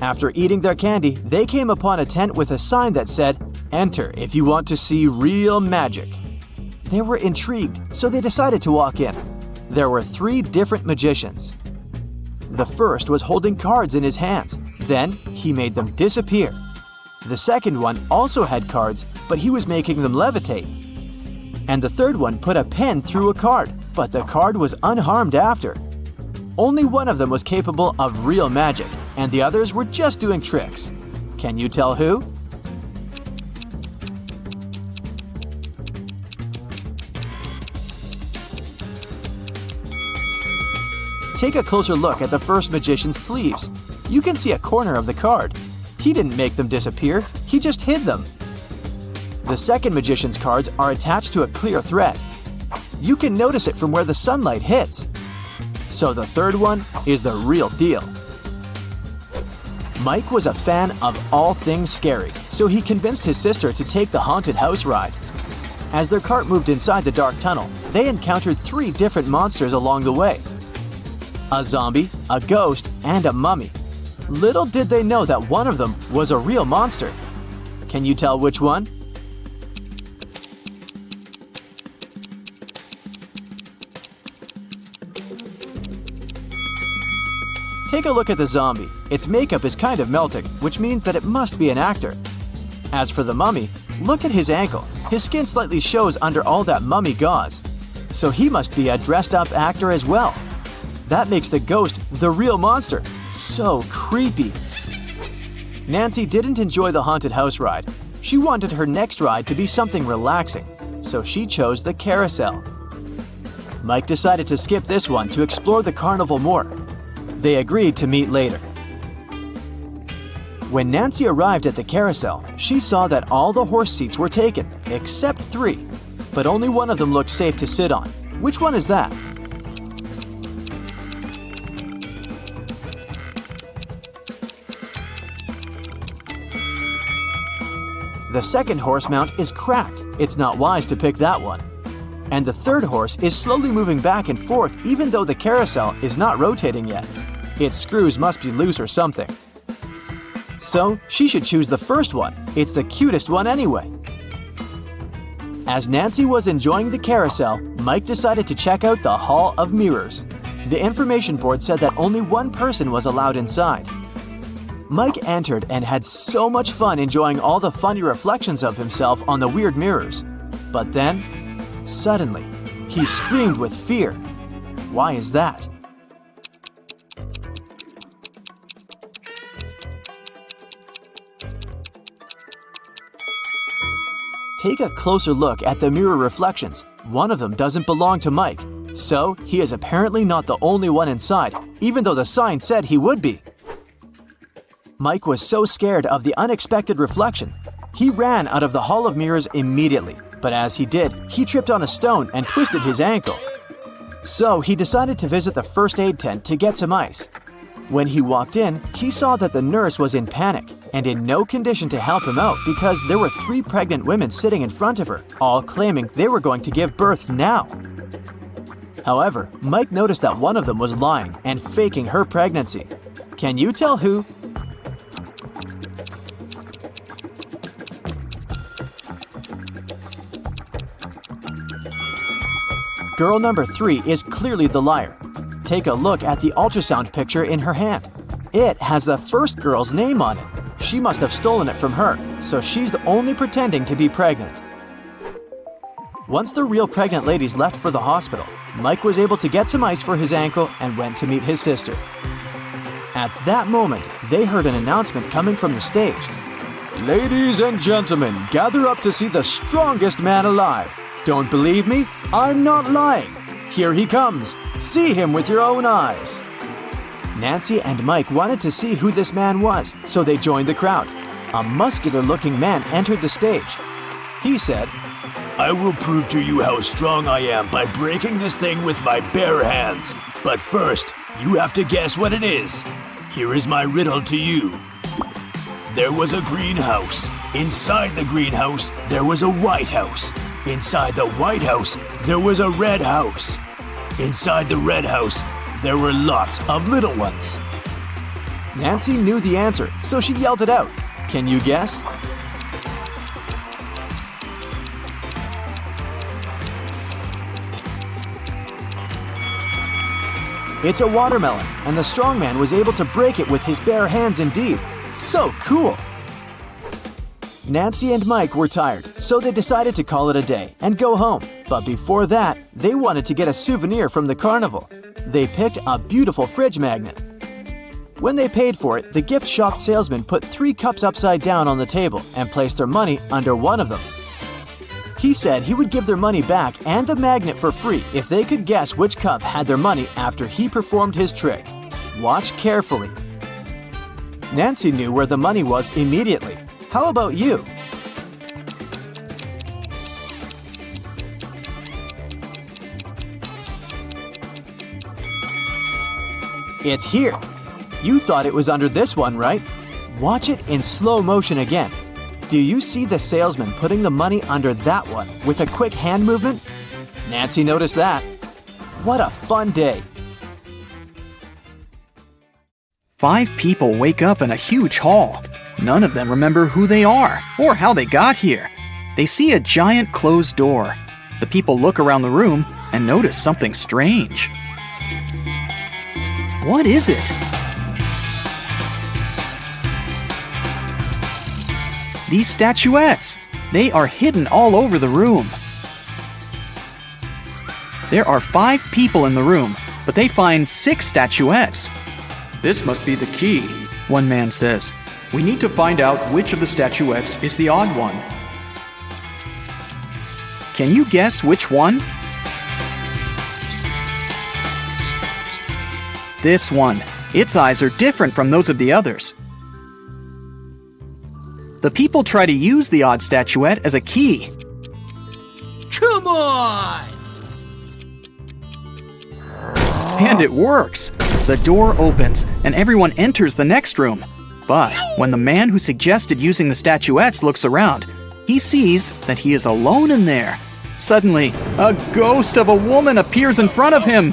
After eating their candy, they came upon a tent with a sign that said, "Enter if you want to see real magic." They were intrigued, so they decided to walk in. There were 3 different magicians. The first was holding cards in his hands. Then he made them disappear. The second one also had cards, but he was making them levitate. And the third one put a pen through a card, but the card was unharmed after. Only one of them was capable of real magic, and the others were just doing tricks. Can you tell who? Take a closer look at the first magician's sleeves. You can see a corner of the card. He didn't make them disappear, he just hid them. The second magician's cards are attached to a clear thread. You can notice it from where the sunlight hits. So the third one is the real deal. Mike was a fan of all things scary, so he convinced his sister to take the haunted house ride. As their cart moved inside the dark tunnel, they encountered 3 different monsters along the way. A zombie, a ghost, and a mummy. Little did they know that one of them was a real monster. Can you tell which one? Take a look at the zombie. Its makeup is kind of melting, which means that it must be an actor. As for the mummy, look at his ankle. His skin slightly shows under all that mummy gauze. So he must be a dressed-up actor as well. That makes the ghost the real monster. So creepy. Nancy didn't enjoy the haunted house ride. She wanted her next ride to be something relaxing, so she chose the carousel. Mike decided to skip this one to explore the carnival more. They agreed to meet later. When Nancy arrived at the carousel, she saw that all the horse seats were taken, except 3. But only one of them looked safe to sit on. Which one is that? The second horse mount is cracked. It's not wise to pick that one. And the third horse is slowly moving back and forth even though the carousel is not rotating yet. Its screws must be loose or something. So she should choose the first one. It's the cutest one anyway. As Nancy was enjoying the carousel, Mike decided to check out the Hall of Mirrors. The information board said that only one person was allowed inside. Mike entered and had so much fun enjoying all the funny reflections of himself on the weird mirrors. But then, suddenly, he screamed with fear. Why is that? Take a closer look at the mirror reflections. One of them doesn't belong to Mike, so he is apparently not the only one inside, even though the sign said he would be. Mike was so scared of the unexpected reflection, he ran out of the Hall of Mirrors immediately, but as he did, he tripped on a stone and twisted his ankle. So he decided to visit the first aid tent to get some ice. When he walked in, he saw that the nurse was in panic and in no condition to help him out because there were 3 pregnant women sitting in front of her, all claiming they were going to give birth now. However, Mike noticed that one of them was lying and faking her pregnancy. Can you tell who? Girl number 3 is clearly the liar. Take a look at the ultrasound picture in her hand. It has the first girl's name on it. She must have stolen it from her, so she's only pretending to be pregnant. Once the real pregnant ladies left for the hospital, Mike was able to get some ice for his ankle and went to meet his sister. At that moment, they heard an announcement coming from the stage. "Ladies and gentlemen, gather up to see the strongest man alive. Don't believe me? I'm not lying. Here he comes. See him with your own eyes." Nancy and Mike wanted to see who this man was, so they joined the crowd. A muscular-looking man entered the stage. He said,
"I will prove to you how strong I am by breaking this thing with my bare hands. But first, you have to guess what it is. Here is my riddle to you. There was a greenhouse. Inside the greenhouse, there was a white house. Inside the white house, there was a red house. Inside the red house, there were lots of little ones."
Nancy knew the answer, so she yelled it out. Can you guess? It's a watermelon, and the strongman was able to break it with his bare hands indeed. So cool! Nancy and Mike were tired, so they decided to call it a day and go home. But before that, they wanted to get a souvenir from the carnival. They picked a beautiful fridge magnet. When they paid for it, the gift shop salesman put 3 cups upside down on the table and placed their money under one of them. He said he would give their money back and the magnet for free if they could guess which cup had their money after he performed his trick. Watch carefully. Nancy knew where the money was immediately. How about you? It's here. You thought it was under this one, right? Watch it in slow motion again. Do you see the salesman putting the money under that one with a quick hand movement? Nancy noticed that. What a fun day.
5 people wake up in a huge hall. None of them remember who they are or how they got here. They see a giant closed door. The people look around the room and notice something strange. What is it? These statuettes! They are hidden all over the room. There are 5 people in the room, but they find 6 statuettes. "This must be the key," one man says. "We need to find out which of the statuettes is the odd one." Can you guess which one? This one. Its eyes are different from those of the others. The people try to use the odd statuette as a key.
Come on!
And it works! The door opens, and everyone enters the next room. But when the man who suggested using the statuettes looks around, he sees that he is alone in there. Suddenly, a ghost of a woman appears in front of him.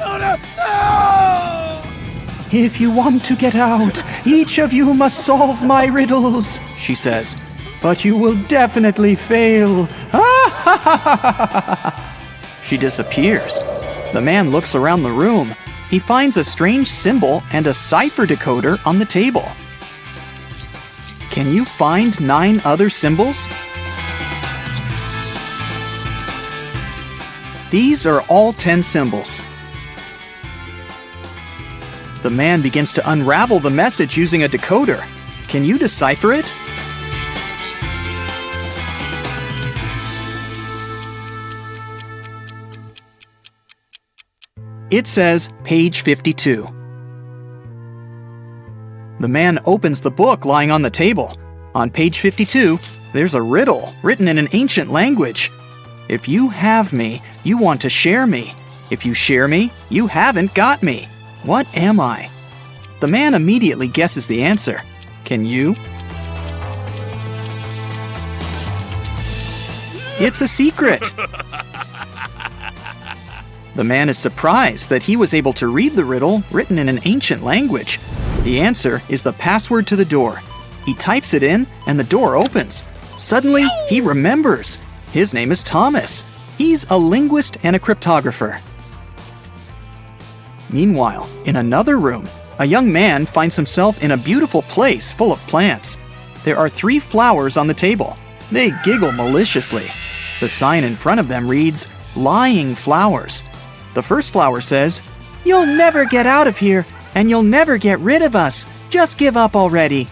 "If you want to get out, each of you must solve my riddles," she says. "But you will definitely fail." She disappears. The man looks around the room. He finds a strange symbol and a cipher decoder on the table. Can you find 9 other symbols? These are all 10 symbols. The man begins to unravel the message using a decoder. Can you decipher it? It says page 52. The man opens the book lying on the table. On page 52, there's a riddle written in an ancient language. If you have me, you want to share me. If you share me, you haven't got me. What am I? The man immediately guesses the answer. Can you? It's a secret. The man is surprised that he was able to read the riddle written in an ancient language. The answer is the password to the door. He types it in, and the door opens. Suddenly, he remembers. His name is Thomas. He's a linguist and a cryptographer. Meanwhile, in another room, a young man finds himself in a beautiful place full of plants. There are 3 flowers on the table. They giggle maliciously. The sign in front of them reads, "Lying Flowers." The first flower says, "You'll never get out of here, and you'll never get rid of us. Just give up already."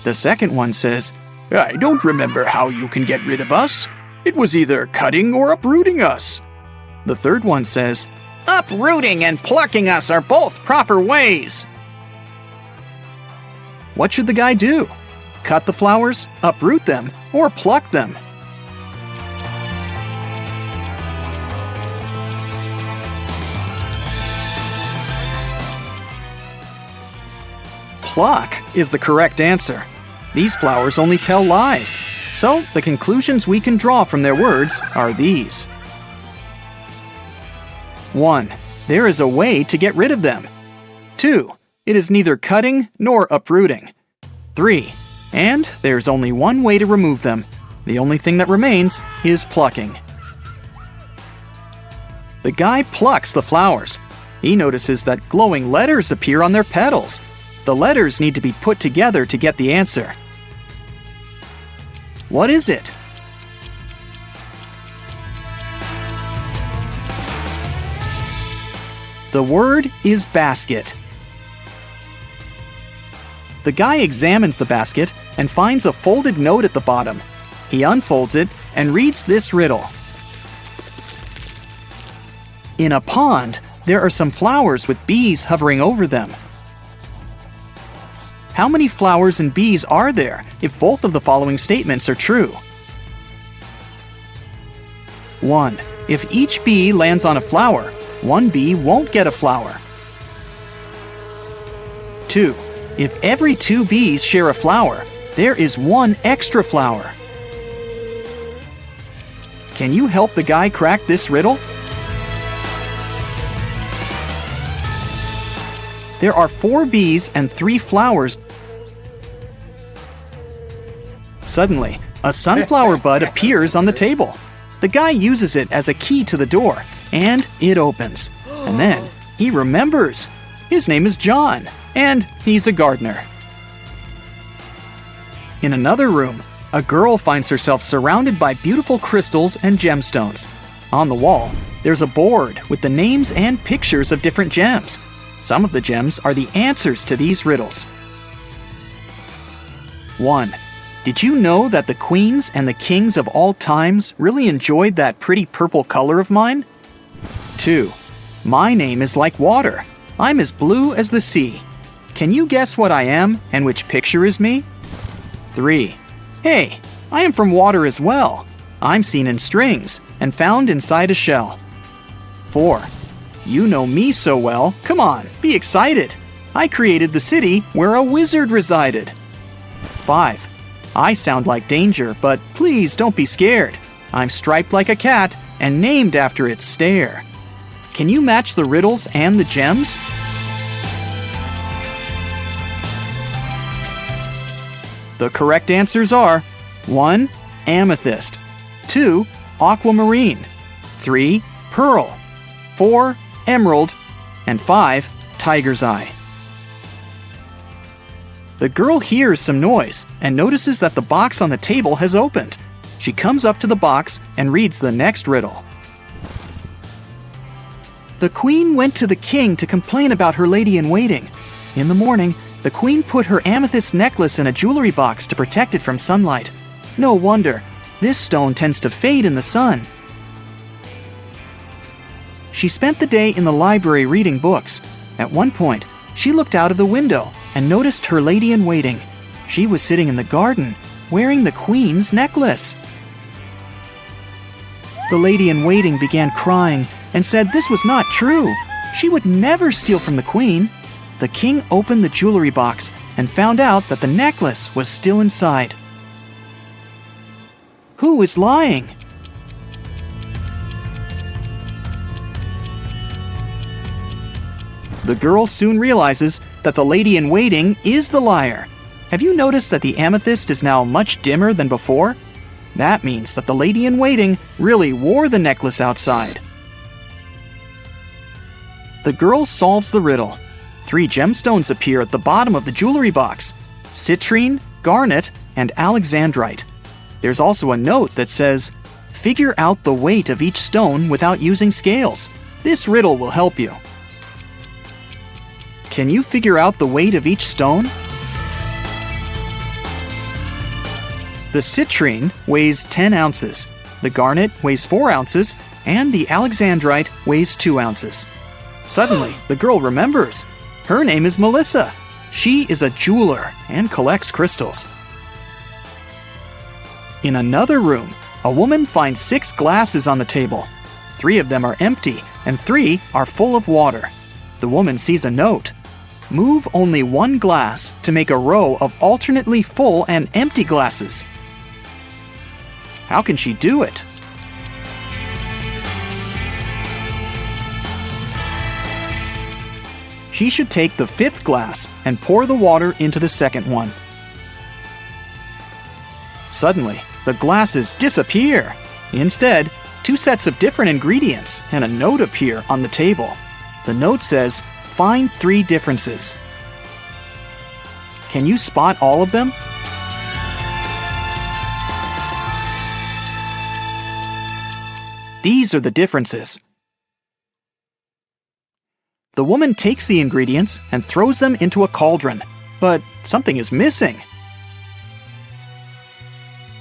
The second one says, "I don't remember how you can get rid of us. It was either cutting or uprooting us." The third one says,
Uprooting and plucking us are both proper ways.
what should the guy do? Cut the flowers, uproot them, or pluck them? Pluck is the correct answer. These flowers only tell lies. So, the conclusions we can draw from their words are these. 1. There is a way to get rid of them. 2. It is neither cutting nor uprooting. 3. And there's only one way to remove them. The only thing that remains is plucking. The guy plucks the flowers. He notices that glowing letters appear on their petals. The letters need to be put together to get the answer. What is it? The word is basket. The guy examines the basket and finds a folded note at the bottom. He unfolds it and reads this riddle. In a pond, there are some flowers with bees hovering over them. How many flowers and bees are there if both of the following statements are true? 1. If each bee lands on a flower, one bee won't get a flower. 2. If every 2 bees share a flower, there is 1 extra flower. Can you help the guy crack this riddle? There are 4 bees and 3 flowers. Suddenly, a sunflower bud appears on the table. The guy uses it as a key to the door, and it opens. And then he remembers. His name is John, and he's a gardener. In another room, a girl finds herself surrounded by beautiful crystals and gemstones. On the wall, there's a board with the names and pictures of different gems. Some of the gems are the answers to these riddles. 1. Did you know that the queens and the kings of all times really enjoyed that pretty purple color of mine? 2. My name is like water. I'm as blue as the sea. Can you guess what I am and which picture is me? 3. Hey, I am from water as well. I'm seen in strings and found inside a shell. 4. You know me so well. Come on, be excited. I created the city where a wizard resided. 5. I sound like danger, but please don't be scared. I'm striped like a cat and named after its stare. Can you match the riddles and the gems? The correct answers are 1. Amethyst, 2. Aquamarine, 3. Pearl, 4. Emerald, and 5. Tiger's eye. The girl hears some noise and notices that the box on the table has opened. She comes up to the box and reads the next riddle. The queen went to the king to complain about her lady-in-waiting. In the morning, the queen put her amethyst necklace in a jewelry box to protect it from sunlight. No wonder, this stone tends to fade in the sun. She spent the day in the library reading books. At one point, she looked out of the window and noticed her lady-in-waiting. She was sitting in the garden, wearing the queen's necklace. The lady-in-waiting began crying and said this was not true. She would never steal from the queen. The king opened the jewelry box and found out that the necklace was still inside. Who is lying? The girl soon realizes that the lady-in-waiting is the liar. Have you noticed that the amethyst is now much dimmer than before? That means that the lady-in-waiting really wore the necklace outside. The girl solves the riddle. 3 gemstones appear at the bottom of the jewelry box: citrine, garnet, and alexandrite. There's also a note that says, "Figure out the weight of each stone without using scales. This riddle will help you." Can you figure out the weight of each stone? The citrine weighs 10 ounces, the garnet weighs 4 ounces, and the alexandrite weighs 2 ounces. Suddenly, the girl remembers. Her name is Melissa. She is a jeweler and collects crystals. In another room, a woman finds 6 glasses on the table. 3 of them are empty, and 3 are full of water. The woman sees a note. Move only 1 glass to make a row of alternately full and empty glasses. How can she do it? She should take the 5th glass and pour the water into the second one. Suddenly, the glasses disappear. Instead, 2 sets of different ingredients and a note appear on the table. The note says, "Find 3 differences." Can you spot all of them? These are the differences. The woman takes the ingredients and throws them into a cauldron, but something is missing.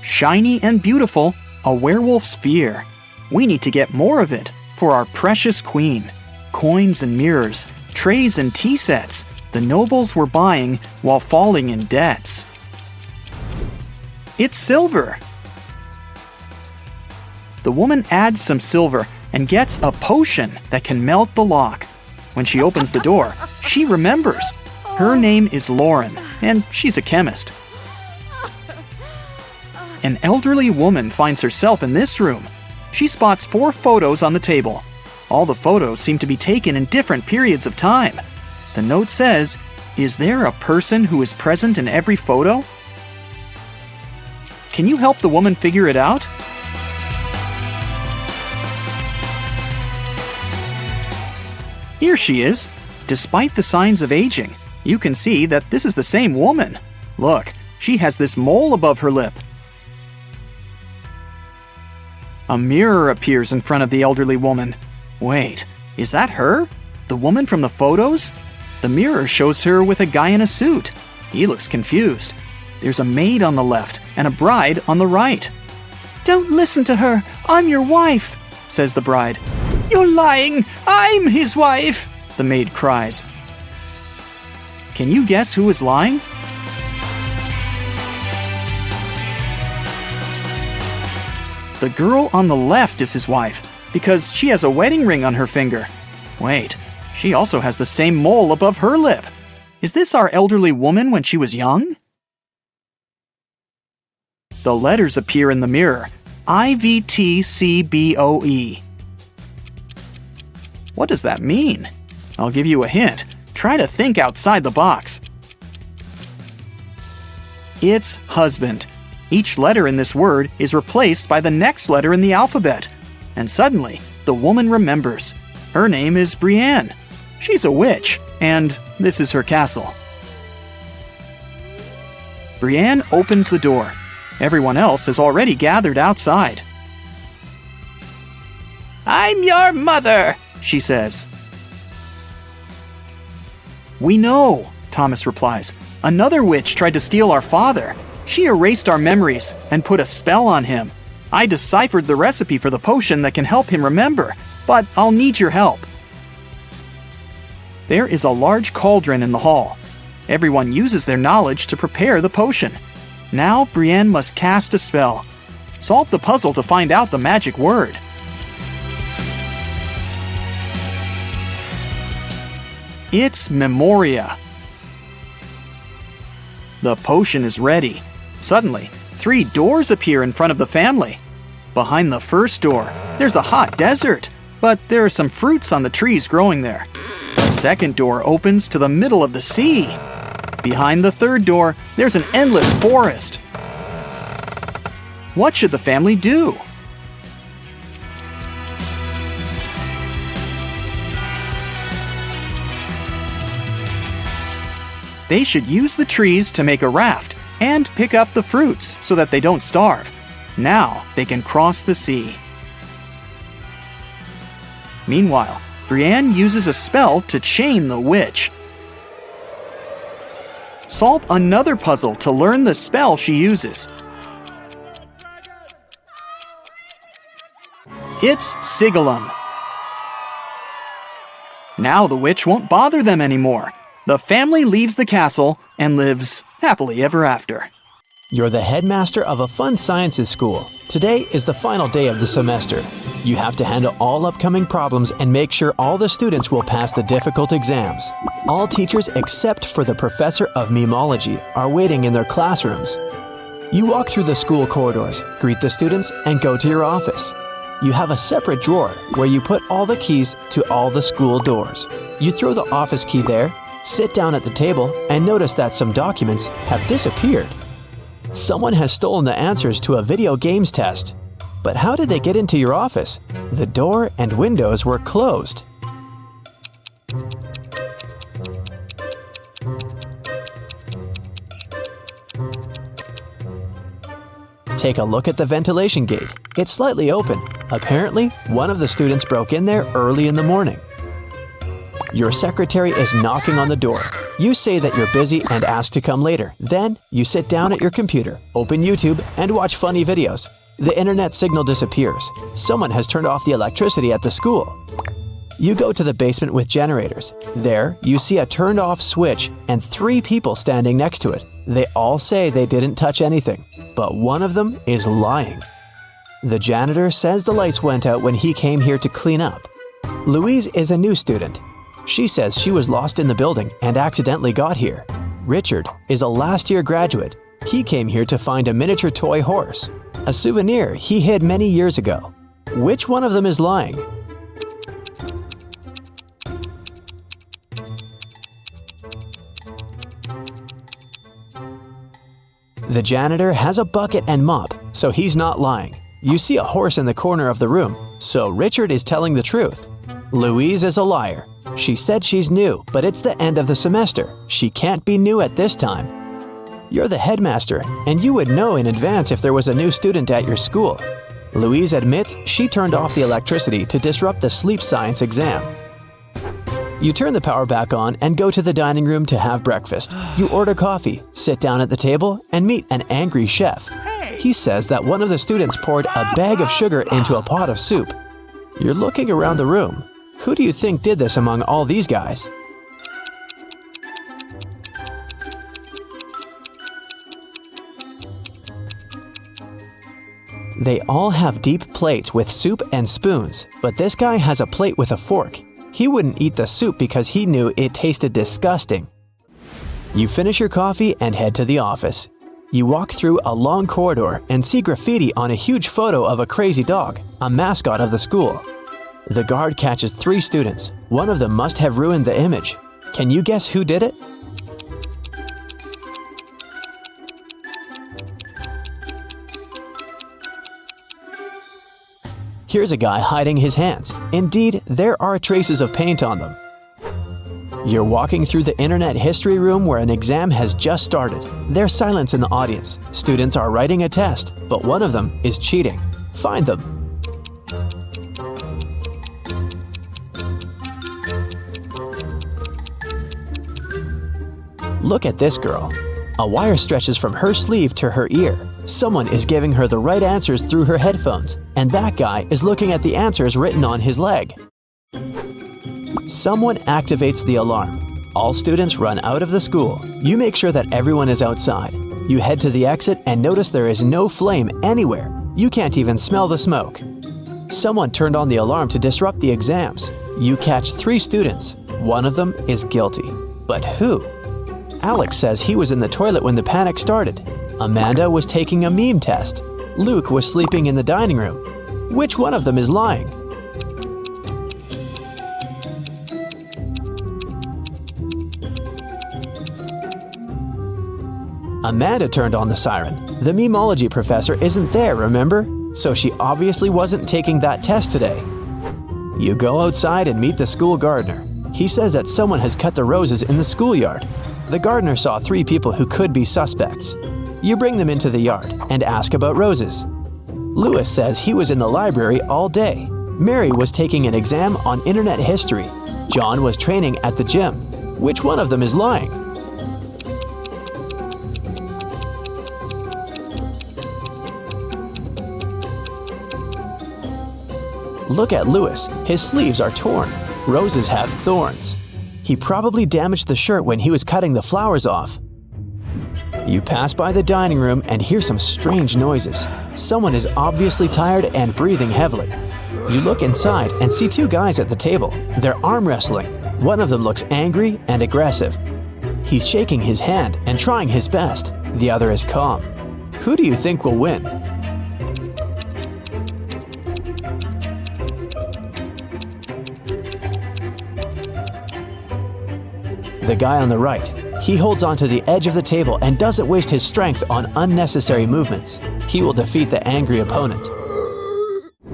Shiny and beautiful, a werewolf's fear. We need to get more of it for our precious queen. Coins and mirrors, trays and tea sets, the nobles were buying while falling in debts. It's silver. The woman adds some silver and gets a potion that can melt the lock. When she opens the door, she remembers. Her name is Lauren, and she's a chemist. An elderly woman finds herself in this room. She spots 4 photos on the table. All the photos seem to be taken in different periods of time. The note says, "Is there a person who is present in every photo?" Can you help the woman figure it out? Here she is. Despite the signs of aging, you can see that this is the same woman. Look, she has this mole above her lip. A mirror appears in front of the elderly woman. Wait, is that her? The woman from the photos? The mirror shows her with a guy in a suit. He looks confused. There's a maid on the left and a bride on the right. "Don't listen to her. I'm your wife," says the bride. "You're lying. I'm his wife," the maid cries. Can you guess who is lying? The girl on the left is his wife because she has a wedding ring on her finger. Wait, she also has the same mole above her lip. Is this our elderly woman when she was young? The letters appear in the mirror. IVTCBOE. What does that mean? I'll give you a hint. Try to think outside the box. It's husband. Each letter in this word is replaced by the next letter in the alphabet. And suddenly, the woman remembers. Her name is Brienne. She's a witch, and this is her castle. Brienne opens the door. Everyone else has already gathered outside. "I'm your mother," she says. "We know," Thomas replies. "Another witch tried to steal our father. She erased our memories and put a spell on him. I deciphered the recipe for the potion that can help him remember. but I'll need your help. There is a large cauldron in the hall. Everyone uses their knowledge to prepare the potion. Now Brienne must cast a spell. Solve the puzzle to find out the magic word. It's Memoria. The potion is ready. Suddenly, 3 doors appear in front of the family. Behind the first door, there's a hot desert, but there are some fruits on the trees growing there. The second door opens to the middle of the sea. Behind the third door, there's an endless forest. What should the family do? They should use the trees to make a raft and pick up the fruits so that they don't starve. Now they can cross the sea. Meanwhile, Brienne uses a spell to chain the witch. Solve another puzzle to learn the spell she uses. It's Sigillum. Now the witch won't bother them anymore. The family leaves the castle and lives happily ever after.
You're the headmaster of a fun sciences school. Today is the final day of the semester. You have to handle all upcoming problems and make sure all the students will pass the difficult exams. All teachers except for the professor of memology are waiting in their classrooms. You walk through the school corridors, greet the students, and go to your office. You have a separate drawer where you put all the keys to all the school doors. You throw the office key there, sit down at the table, and notice that some documents have disappeared. Someone has stolen the answers to a video games test. But how did they get into your office? The door and windows were closed. Take a look at the ventilation gate. It's slightly open. Apparently, one of the students broke in there early in the morning. Your secretary is knocking on the door. You say that you're busy and ask to come later. Then, you sit down at your computer, open YouTube, and watch funny videos. The internet signal disappears. Someone has turned off the electricity at the school. You go to the basement with generators. There, you see a turned-off switch and 3 people standing next to it. They all say they didn't touch anything, but one of them is lying. The janitor says the lights went out when he came here to clean up. Louise is a new student. She says she was lost in the building and accidentally got here. Richard is a last-year graduate. He came here to find a miniature toy horse, a souvenir he hid many years ago. Which one of them is lying? The janitor has a bucket and mop, so he's not lying. You see a horse in the corner of the room, so Richard is telling the truth. Louise is a liar. She said she's new, but it's the end of the semester. She can't be new at this time. You're the headmaster, and you would know in advance if there was a new student at your school. Louise admits she turned off the electricity to disrupt the sleep science exam. You turn the power back on and go to the dining room to have breakfast. You order coffee, sit down at the table, and meet an angry chef. He says that one of the students poured a bag of sugar into a pot of soup. You're looking around the room. Who do you think did this among all these guys? They all have deep plates with soup and spoons, but this guy has a plate with a fork. He wouldn't eat the soup because he knew it tasted disgusting. You finish your coffee and head to the office. You walk through a long corridor and see graffiti on a huge photo of a crazy dog, a mascot of the school. The guard catches 3 students. One of them must have ruined the image. Can you guess who did it? Here's a guy hiding his hands. Indeed, there are traces of paint on them. You're walking through the internet history room where an exam has just started. There's silence in the audience. Students are writing a test, but one of them is cheating. Find them. Look at this girl. A wire stretches from her sleeve to her ear. Someone is giving her the right answers through her headphones, and that guy is looking at the answers written on his leg. Someone activates the alarm. All students run out of the school. You make sure that everyone is outside. You head to the exit and notice there is no flame anywhere. You can't even smell the smoke. Someone turned on the alarm to disrupt the exams. You catch 3 students. One of them is guilty. But who? Alex says he was in the toilet when the panic started. Amanda was taking a meme test. Luke was sleeping in the dining room. Which one of them is lying? Amanda turned on the siren. The memology professor isn't there, remember? So she obviously wasn't taking that test today. You go outside and meet the school gardener. He says that someone has cut the roses in the schoolyard. The gardener saw 3 people who could be suspects. You bring them into the yard and ask about roses. Lewis says he was in the library all day. Mary was taking an exam on internet history. John was training at the gym. Which one of them is lying? Look at Lewis. His sleeves are torn. Roses have thorns. He probably damaged the shirt when he was cutting the flowers off. You pass by the dining room and hear some strange noises. Someone is obviously tired and breathing heavily. You look inside and see 2 guys at the table. They're arm wrestling. One of them looks angry and aggressive. He's shaking his hand and trying his best. The other is calm. Who do you think will win? The guy on the right. He holds onto the edge of the table and doesn't waste his strength on unnecessary movements. He will defeat the angry opponent.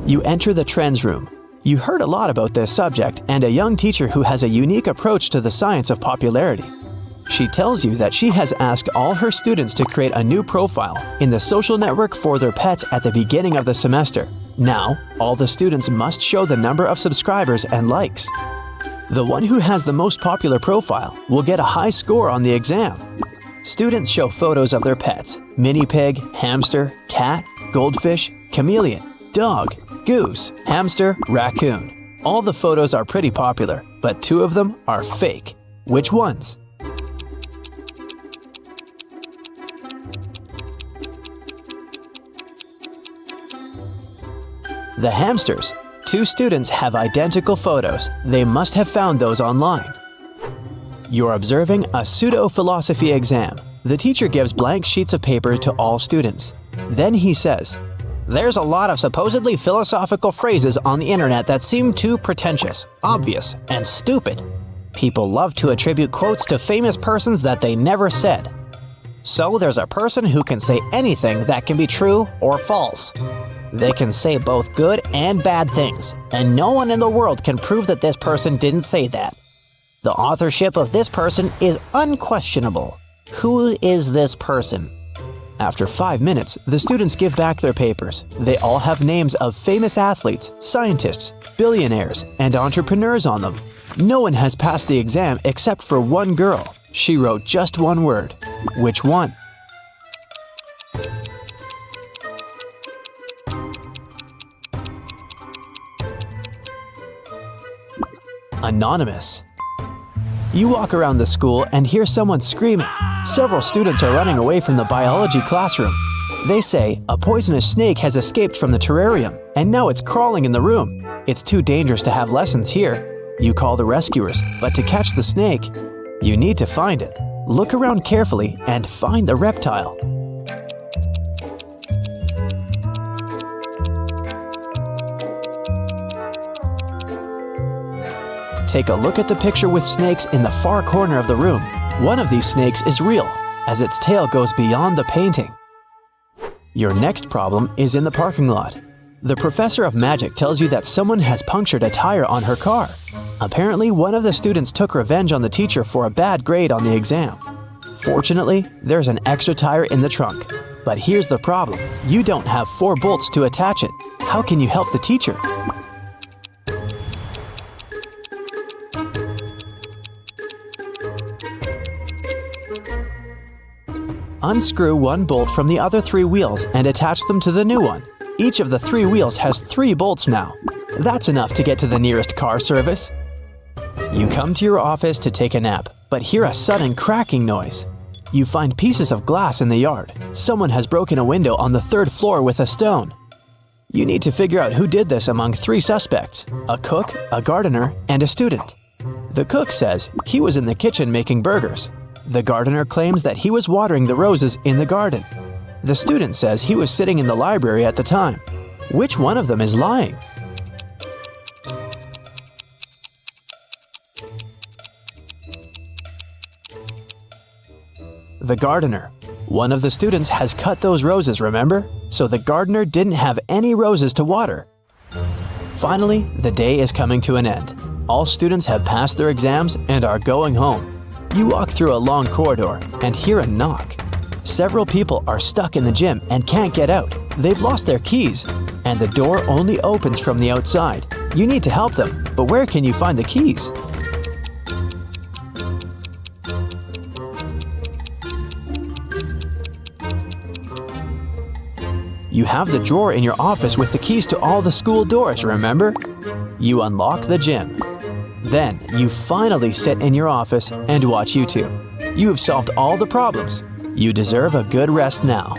You enter the trends room. You heard a lot about this subject and a young teacher who has a unique approach to the science of popularity. She tells you that she has asked all her students to create a new profile in the social network for their pets at the beginning of the semester. Now, all the students must show the number of subscribers and likes. The one who has the most popular profile will get a high score on the exam. Students show photos of their pets: mini pig, hamster, cat, goldfish, chameleon, dog, goose, hamster, raccoon. All the photos are pretty popular, but 2 of them are fake. Which ones? The hamsters. 2 students have identical photos. They must have found those online. You're observing a pseudo-philosophy exam. The teacher gives blank sheets of paper to all students. Then he says,
There's a lot of supposedly philosophical phrases on the internet that seem too pretentious, obvious, and stupid. People love to attribute quotes to famous persons that they never said. So there's a person who can say anything that can be true or false. They can say both good and bad things, and no one in the world can prove that this person didn't say that. The authorship of this person is unquestionable. Who is this person?
After 5 minutes, the students give back their papers. They all have names of famous athletes, scientists, billionaires, and entrepreneurs on them. No one has passed the exam except for one girl. She wrote just one word. Which one? Anonymous. You walk around the school and hear someone screaming. Several students are running away from the biology classroom. They say a poisonous snake has escaped from the terrarium, and now it's crawling in the room. It's too dangerous to have lessons here. You call the rescuers, but to catch the snake, you need to find it. Look around carefully and find the reptile. Take a look at the picture with snakes in the far corner of the room. One of these snakes is real, as its tail goes beyond the painting. Your next problem is in the parking lot. The professor of magic tells you that someone has punctured a tire on her car. Apparently, one of the students took revenge on the teacher for a bad grade on the exam. Fortunately, there's an extra tire in the trunk. But here's the problem. You don't have 4 bolts to attach it. How can you help the teacher?
Unscrew one bolt from the other 3 wheels and attach them to the new one. Each of the 3 wheels has 3 bolts now. That's enough to get to the nearest car service. You come to your office to take a nap, but hear a sudden cracking noise. You find pieces of glass in the yard. Someone has broken a window on the 3rd floor with a stone. You need to figure out who did this among 3 suspects: a cook, a gardener, and a student. The cook says he was in the kitchen making burgers. The gardener claims that he was watering the roses in the garden. The student says he was sitting in the library at the time. Which one of them is lying? The gardener. One of the students has cut those roses, remember? So the gardener didn't have any roses to water. Finally, the day is coming to an end. All students have passed their exams and are going home. You walk through a long corridor and hear a knock. Several people are stuck in the gym and can't get out. They've lost their keys, and the door only opens from the outside. You need to help them, but where can you find the keys? You have the drawer in your office with the keys to all the school doors, remember? You unlock the gym. Then, you finally sit in your office and watch YouTube. You have solved all the problems. You deserve a good rest now.